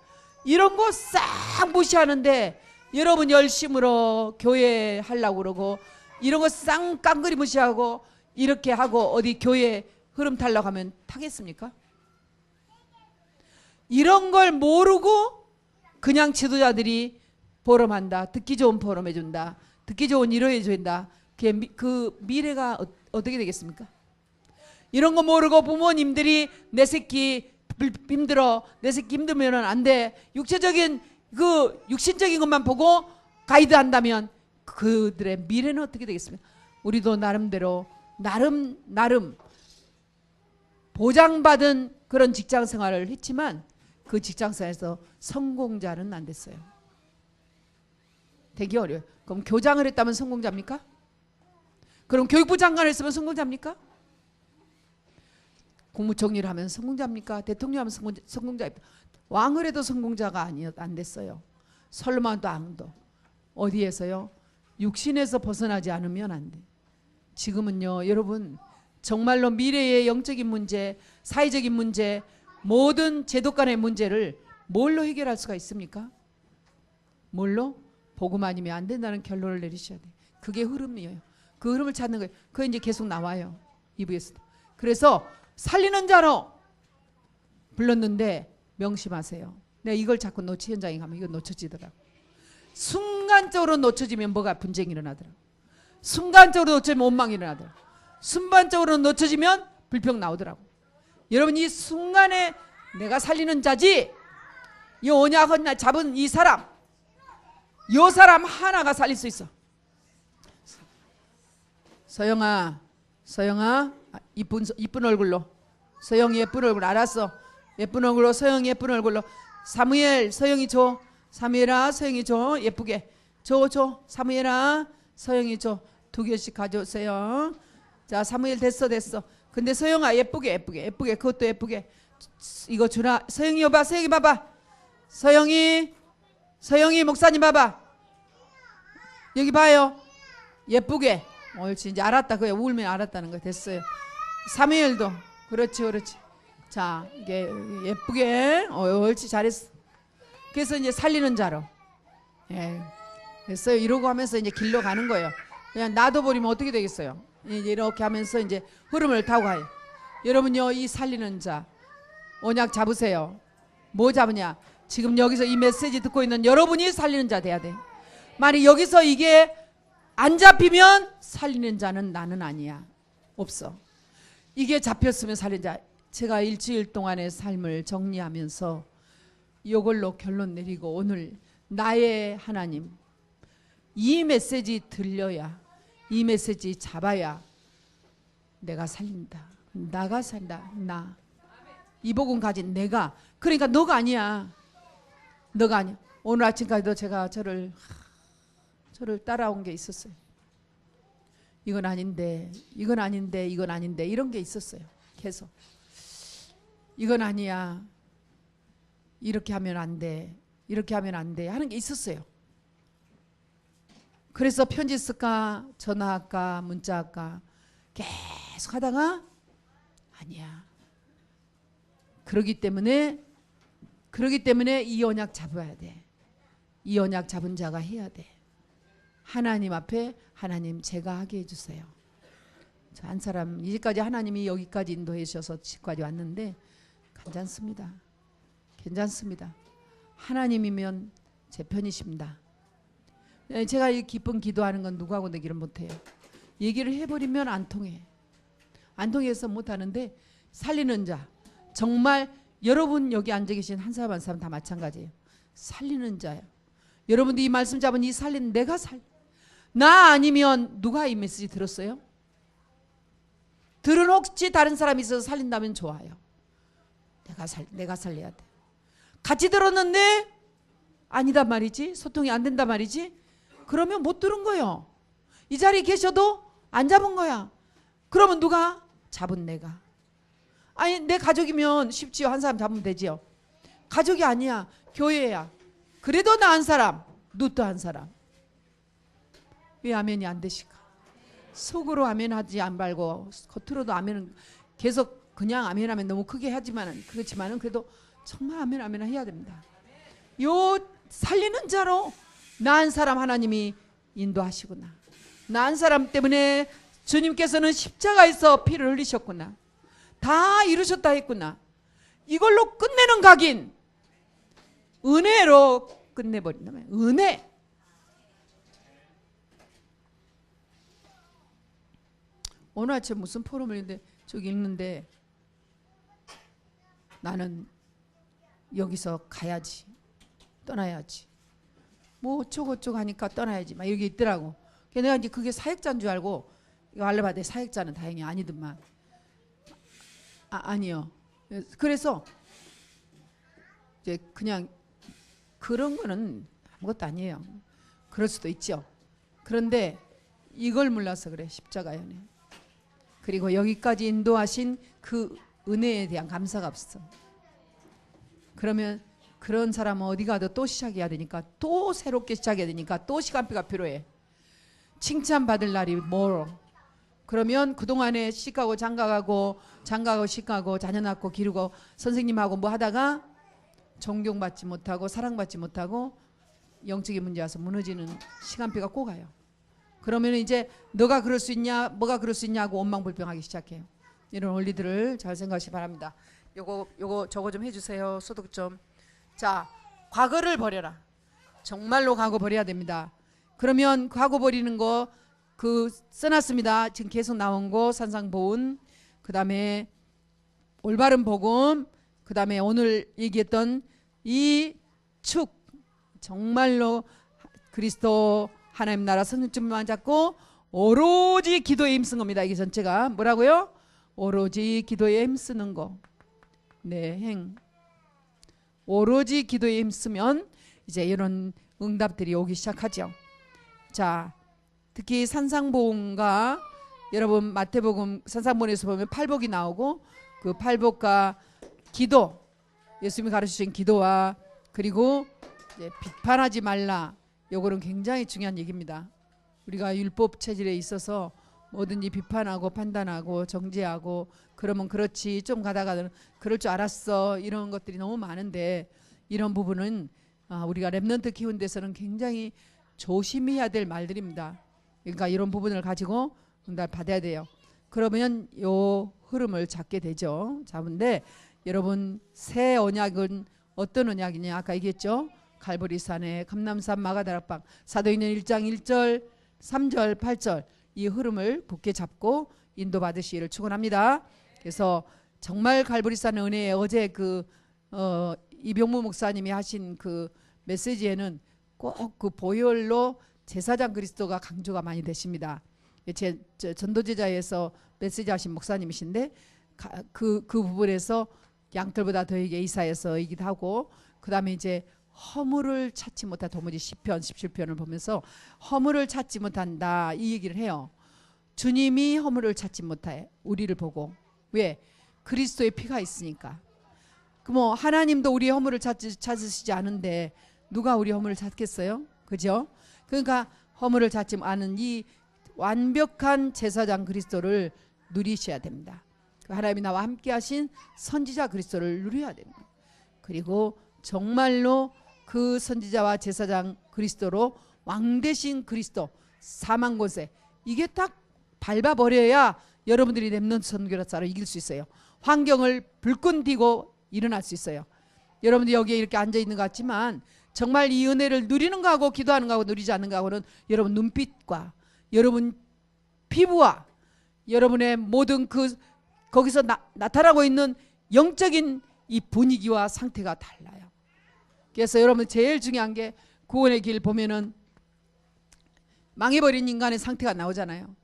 이런 거 싹 무시하는데 여러분 열심으로 교회 하려고 그러고 이런 거 쌍 깡그리 무시하고 이렇게 하고 어디 교회 흐름 타려고 하면 타겠습니까? 이런 걸 모르고 그냥 지도자들이 포럼한다. 듣기 좋은 포럼 해준다. 듣기 좋은 위로해 준다. 그 미래가 어떻게 되겠습니까? 이런 거 모르고 부모님들이 내 새끼 힘들어. 내 새끼 힘들면 안 돼. 육체적인 그 육신적인 것만 보고 가이드 한다면 그들의 미래는 어떻게 되겠습니까? 우리도 나름대로 나름 보장받은 그런 직장 생활을 했지만 그 직장 생활에서 성공자는 안 됐어요. 되게 어려워요. 그럼 교장을 했다면 성공자입니까? 그럼 교육부 장관을 했으면 성공자입니까? 국무총리를 하면 성공자입니까? 대통령 하면 성공자입니까? 왕을 해도 성공자가 안 됐어요. 솔로몬도 왕도 어디에서요? 육신에서 벗어나지 않으면 안 돼. 지금은요 여러분 정말로 미래의 영적인 문제, 사회적인 문제, 모든 제도 간의 문제를 뭘로 해결할 수가 있습니까? 뭘로? 복음 아니면 안 된다는 결론을 내리셔야 돼. 그게 흐름이에요. 그 흐름을 찾는 거예요. 그게 이제 계속 나와요. 2부에서도. 그래서 살리는 자로 불렀는데 명심하세요. 내가 이걸 자꾸 현장에 가면 이거 놓쳐지더라고. 순간적으로 놓쳐지면 뭐가 분쟁이 일어나더라고. 순간적으로 놓쳐지면 원망이 일어나더라고. 순간적으로 놓쳐지면 불평 나오더라고. 여러분 이 순간에 내가 살리는 자지 이 언약을 잡은 이 사람 하나가 살릴 수 있어. 서영아 이쁜 얼굴로 서영이 예쁜 얼굴 알았어. 예쁜 얼굴로 서영이 예쁜 얼굴로 사무엘 서영이 줘. 사무엘아 서영이 줘. 예쁘게 줘. 사무엘아 서영이 줘. 2개씩 가져오세요. 자 사무엘 됐어. 근데 서영아 예쁘게 그것도 예쁘게 이거 주라. 서영이 여봐. 서영이 봐봐. 서영이 목사님 봐봐. 여기 봐요. 예쁘게. 옳지. 이제 알았다. 그래 울면 알았다는 거 됐어요. 사무엘도 그렇지. 자 이게 예쁘게. 옳지 잘했어. 그래서 이제 살리는 자로. 예. 됐어요. 이러고 하면서 이제 길로 가는 거예요. 그냥 놔둬버리면 어떻게 되겠어요? 이제 이렇게 하면서 이제 흐름을 타고 가요. 여러분요 이 살리는 자 언약 잡으세요. 뭐 잡으냐? 지금 여기서 이 메시지 듣고 있는 여러분이 살리는 자 돼야 돼. 만약 여기서 이게 안 잡히면 살리는 자는 나는 아니야. 없어. 이게 잡혔으면 살리는 자. 제가 일주일 동안의 삶을 정리하면서 이걸로 결론 내리고 오늘 나의 하나님 이 메시지 들려야 이 메시지 잡아야 내가 살린다. 나가 산다. 나. 이 복음 가진 내가. 그러니까 너가 아니야. 오늘 아침까지도 제가 저를 따라온 게 있었어요. 이건 아닌데 이런 게 있었어요. 계속 이건 아니야. 이렇게 하면 안 돼 하는 게 있었어요. 그래서 편지 쓸까 전화할까 문자할까 계속 하다가 아니야. 그러기 때문에 이 언약 잡아야 돼. 이 언약 잡은 자가 해야 돼. 하나님 앞에 하나님 제가 하게 해주세요. 저 한 사람 이제까지 하나님이 여기까지 인도해 주셔서 지금까지 왔는데 괜찮습니다. 하나님이면 제 편이십니다. 제가 이 기쁜 기도하는 건 누구하고 내기를 못해요. 얘기를 해버리면 안 통해서 못하는데 살리는 자 정말 여러분 여기 앉아 계신 한 사람 한 사람 다 마찬가지예요. 살리는 자예요. 여러분들 이 말씀 잡은 이 살리는 나 아니면 누가 이 메시지 들었어요? 들은 혹시 다른 사람이 있어서 살린다면 좋아요. 내가 살려야 돼. 같이 들었는데 아니다 말이지, 소통이 안 된다 말이지, 그러면 못 들은 거예요. 이 자리에 계셔도 안 잡은 거야. 그러면 누가? 잡은 내가. 아니 내 가족이면 쉽지요. 한 사람 잡으면 되지요. 가족이 아니야. 교회야. 그래도 나 한 사람, 누또 한 사람. 왜 아멘이 안 되실까? 속으로 아멘 하지 안 말고 겉으로도 아멘은 계속 그냥 아멘 하면 너무 크게 하지만은 그렇지만은 그래도 정말 아멘 아멘 해야 됩니다. 요 살리는 자로 나은 사람 하나님이 인도하시구나. 나은 사람 때문에 주님께서는 십자가에서 피를 흘리셨구나. 다 이루셨다 했구나. 이걸로 끝내는 각인. 은혜로 끝내버린다. 은혜. 오늘 아침 무슨 포럼을 했는데 저기 읽는데 나는 여기서 가야지. 떠나야지. 뭐 어쩌고저쩌고 하니까 떠나야지. 막 여기 있더라고. 내가 이제 그게 사역자인 줄 알고 이거 알려봤더니 사역자는 다행히 아니더만. 아니요. 그래서 이제 그냥 그런 거는 아무것도 아니에요. 그럴 수도 있죠. 그런데 이걸 몰라서 그래. 십자가 연애. 그리고 여기까지 인도하신 그 은혜에 대한 감사가 없어. 그러면 그런 사람은 어디 가도 또 시작해야 되니까, 또 새롭게 시작해야 되니까 또 시간표가 필요해. 칭찬받을 날이 멀어. 그러면 그동안에 시가고 장가가고 시가고 자녀 낳고 기르고 선생님하고 뭐 하다가 존경받지 못하고 사랑받지 못하고 영적인 문제 와서 무너지는 시간표가 꼭 가요. 그러면 이제 너가 그럴 수 있냐, 뭐가 그럴 수 있냐고 원망불평하기 시작해요. 이런 원리들을 잘 생각하시기 바랍니다. 요거 저거 좀 해주세요. 소독 좀. 자, 과거를 버려라. 정말로 과거 버려야 됩니다. 그러면 과거 버리는 거 그 써놨습니다. 지금 계속 나온 거 산상보훈, 그 다음에 올바른 복음, 그 다음에 오늘 얘기했던 이 축, 정말로 그리스도 하나님 나라 성령쯤만 잡고 오로지 기도에 힘쓴 겁니다. 이게 전체가 뭐라고요? 오로지 기도에 힘쓰는 거. 네, 행. 오로지 기도에 힘쓰면 이제 이런 응답들이 오기 시작하죠. 자, 특히 산상보훈과 여러분 마태복음 산상보훈에서 보면 팔복이 나오고 그 팔복과 기도, 예수님이 가르치신 기도와 그리고 이제 비판하지 말라. 요거는 굉장히 중요한 얘기입니다. 우리가 율법 체질에 있어서 뭐든지 비판하고 판단하고 정죄하고 그러면 그렇지 좀 가다가 그럴 줄 알았어 이런 것들이 너무 많은데 이런 부분은 우리가 렘넌트 키우는 데서는 굉장히 조심해야 될 말들입니다. 그러니까 이런 부분을 가지고 응답 받아야 돼요. 그러면 요 흐름을 잡게 되죠. 잡은데 여러분 새 언약은 어떤 언약이냐 아까 얘기했죠. 갈보리산에 감람산 마가다락방 사도행전 1장 1절 3절 8절 이 흐름을 굳게 잡고 인도받으시기를 축원합니다. 그래서 정말 갈보리산 은혜에 어제 이병무 목사님이 하신 그 메시지에는 꼭 그 보혈로 제사장 그리스도가 강조가 많이 되십니다. 전도제자에서 메시지 하신 목사님이신데 그 부분에서 양털보다 더에게 이사에서 얘기도 하고 그 다음에 이제 허물을 찾지 못한 도무지 10편 17편을 보면서 허물을 찾지 못한다 이 얘기를 해요. 주님이 허물을 찾지 못해 우리를 보고. 왜? 그리스도의 피가 있으니까. 그 뭐 하나님도 우리의 허물을 찾으시지 않은데 누가 우리 허물을 찾겠어요? 그죠? 그러니까 허물을 찾지 않은 이 완벽한 제사장 그리스도를 누리셔야 됩니다. 하나님이 나와 함께 하신 선지자 그리스도를 누려야 됩니다. 그리고 정말로 그 선지자와 제사장 그리스도로 왕 되신 그리스도 사망 권세 이게 딱 밟아버려야 여러분들이 렘넌트 선교사로 이길 수 있어요. 환경을 불끈 띄고 일어날 수 있어요. 여러분들 여기에 이렇게 앉아있는 것 같지만 정말 이 은혜를 누리는 거하고 기도하는 거하고 누리지 않는 거하고는 여러분 눈빛과 여러분 피부와 여러분의 모든 거기서 나타나고 있는 영적인 이 분위기와 상태가 달라요. 그래서 여러분 제일 중요한 게 구원의 길 보면은 망해버린 인간의 상태가 나오잖아요.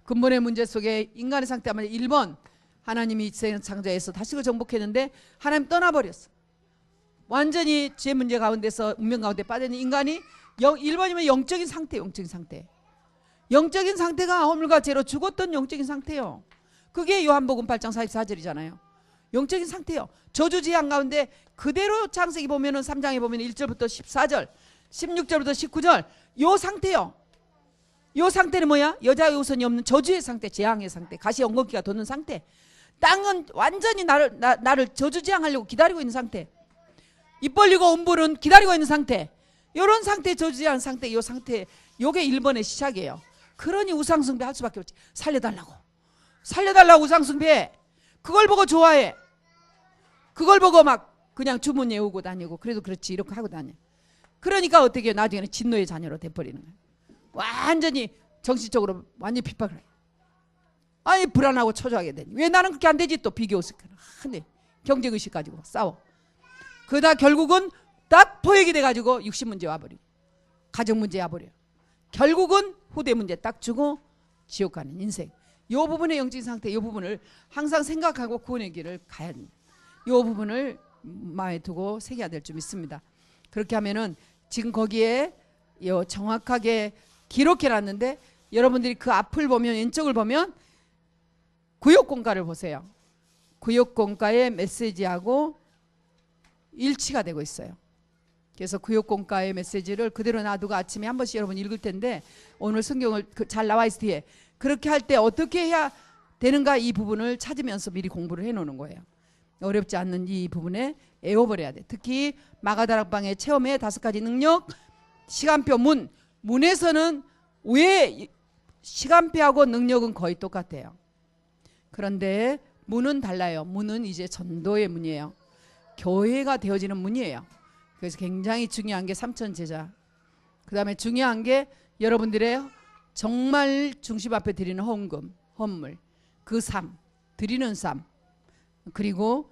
근본의 문제 속에 인간의 상태가 1번 하나님이 세상 창조해서 다시 정복했는데 하나님 떠나버렸어. 완전히 죄 문제 가운데서 운명 가운데 빠진 인간이 1번이면 영적인 상태, 영적인 상태. 영적인 상태가 허물과 죄로 죽었던 영적인 상태요. 그게 요한복음 8장 44절이잖아요. 영적인 상태요. 저주지향 가운데 그대로 창세기 보면은 3장에 보면 1절부터 14절, 16절부터 19절 요 상태요. 요 상태는 뭐야? 여자의 우선이 없는 저주의 상태, 재앙의 상태, 가시 엉겅퀴가 돋는 상태. 땅은 완전히 나를 저주지향하려고 기다리고 있는 상태. 입 벌리고 음부는 기다리고 있는 상태. 요런 상태, 저주지향 상태, 요 상태, 요게 1번의 시작이에요. 그러니 우상숭배 할 수밖에 없지. 살려달라고 우상숭배. 그걸 보고 좋아해. 그걸 보고 막 그냥 주문 외우고 다니고 그래도 그렇지 이렇게 하고 다녀. 그러니까 어떻게 해요? 나중에는 진노의 자녀로 돼버리는 거예요. 완전히 정신적으로 완전히 핍박을 해요. 아니 불안하고 초조하게 되니 왜 나는 그렇게 안 되지? 또 비교의식. 근데 경쟁의식 가지고 싸워. 그러다 결국은 딱 포획이 돼가지고 육신 문제 와버리고 가정 문제 와버려요. 결국은 후대 문제 딱 주고 지옥 가는 인생. 요 부분의 영적인 상태, 요 부분을 항상 생각하고 구원의 길을 가야 됩니다. 요 부분을 마음에 두고 새겨야 될 줄 믿습니다. 그렇게 하면은 지금 거기에 요 정확하게 기록해놨는데 여러분들이 그 앞을 보면 왼쪽을 보면 구역공가를 보세요. 구역공가의 메시지하고 일치가 되고 있어요. 그래서 구역공가의 메시지를 그대로 놔두고 아침에 한 번씩 여러분 읽을 텐데 오늘 성경을 잘 나와 있을 뒤에 그렇게 할 때 어떻게 해야 되는가 이 부분을 찾으면서 미리 공부를 해놓는 거예요. 어렵지 않는 이 부분에 애워버려야 돼. 특히 마가다락방의 체험의 5가지 능력, 시간표 문에서는 왜 시간표하고 능력은 거의 똑같아요. 그런데 문은 달라요. 문은 이제 전도의 문이에요. 교회가 되어지는 문이에요. 그래서 굉장히 중요한 게 삼천제자. 그 다음에 중요한 게 여러분들의 정말 중심 앞에 드리는 헌금, 헌물, 그 삶, 드리는 삶. 그리고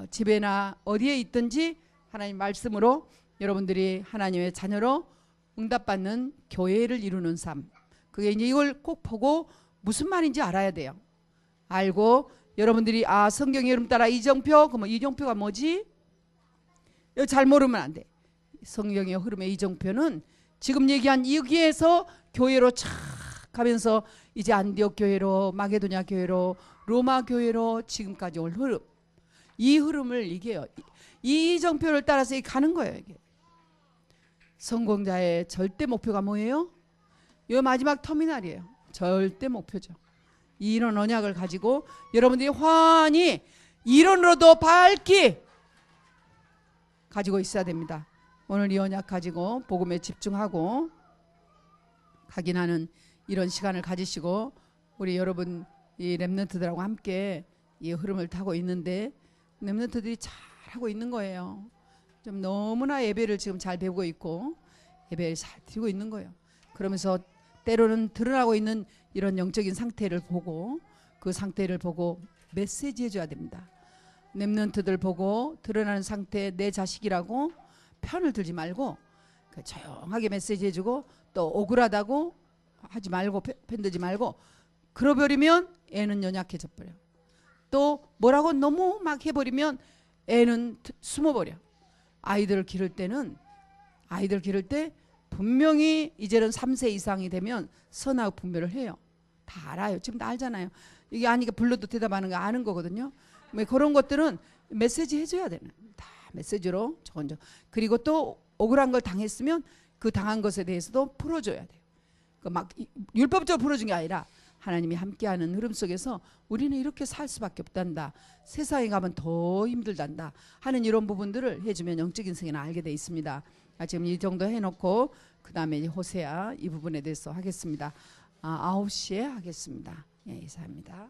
집에나 어디에 있든지 하나님 말씀으로 여러분들이 하나님의 자녀로 응답받는 교회를 이루는 삶. 그게 이제 이걸 꼭 보고 무슨 말인지 알아야 돼요. 알고 여러분들이 성경의 흐름 따라 이정표, 그러면 이정표가 뭐지? 이거 잘 모르면 안 돼. 성경의 흐름의 이정표는 지금 얘기한 여기에서 교회로 착 가면서 이제 안디옥 교회로, 마게도냐 교회로, 로마 교회로 지금까지 올 흐름. 이 흐름을 이게요. 이 이정표를 따라서 가는 거예요. 이게. 성공자의 절대 목표가 뭐예요? 이 마지막 터미널이에요. 절대 목표죠. 이런 언약을 가지고 여러분들이 환히 이론으로도 밝히 가지고 있어야 됩니다. 오늘 이 언약 가지고 복음에 집중하고 각인하는 이런 시간을 가지시고 우리 여러분 이 렘넌트들하고 함께 이 흐름을 타고 있는데 렘넌트들이 잘하고 있는 거예요. 좀 너무나 예배를 지금 잘 배우고 있고 예배를 잘 드리고 있는 거예요. 그러면서 때로는 드러나고 있는 이런 영적인 상태를 보고 그 상태를 보고 메시지 해줘야 됩니다. 렘넌트들 보고 드러나는 상태 내 자식이라고 편을 들지 말고 조용하게 메시지 해주고 또 억울하다고 하지 말고 편들지 말고 그러버리면 애는 연약해져 버려. 또 뭐라고 너무 막 해버리면 애는 숨어버려. 아이들을 기를 때 분명히 이제는 3세 이상이 되면 선하고 분별을 해요. 다 알아요. 지금 다 알잖아요. 이게 아니까 불러도 대답하는 거 아는 거거든요. 뭐 그런 것들은 메시지 해줘야 되는. 다 메시지로 저건. 그리고 또 억울한 걸 당했으면 그 당한 것에 대해서도 풀어줘야 돼요. 막 율법적으로 풀어준 게 아니라 하나님이 함께하는 흐름 속에서 우리는 이렇게 살 수밖에 없단다. 세상에 가면 더 힘들단다 하는 이런 부분들을 해주면 영적인 세계는 알게 돼 있습니다. 지금 이 정도 해놓고 그 다음에 호세아 이 부분에 대해서 하겠습니다. 9시에 하겠습니다. 예, 이사입니다.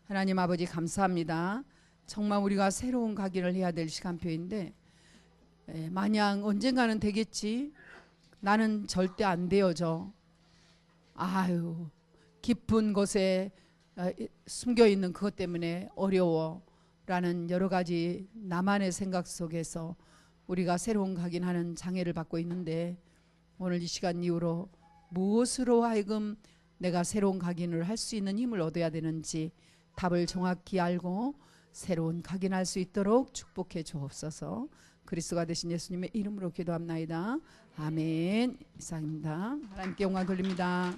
하나님 아버지 감사합니다. 정말 우리가 새로운 각인을 해야 될 시간표인데 마냥 언젠가는 되겠지. 나는 절대 안 되어져. 아유 깊은 곳에 숨겨있는 그것 때문에 어려워라는 여러 가지 나만의 생각 속에서 우리가 새로운 각인하는 장애를 받고 있는데 오늘 이 시간 이후로 무엇으로 하여금 내가 새로운 각인을 할 수 있는 힘을 얻어야 되는지 답을 정확히 알고 새로운 각인할 수 있도록 축복해 주옵소서. 그리스도가 되신 예수님의 이름으로 기도합나이다. 아멘. 이상입니다. 하나님께 영광 돌립니다.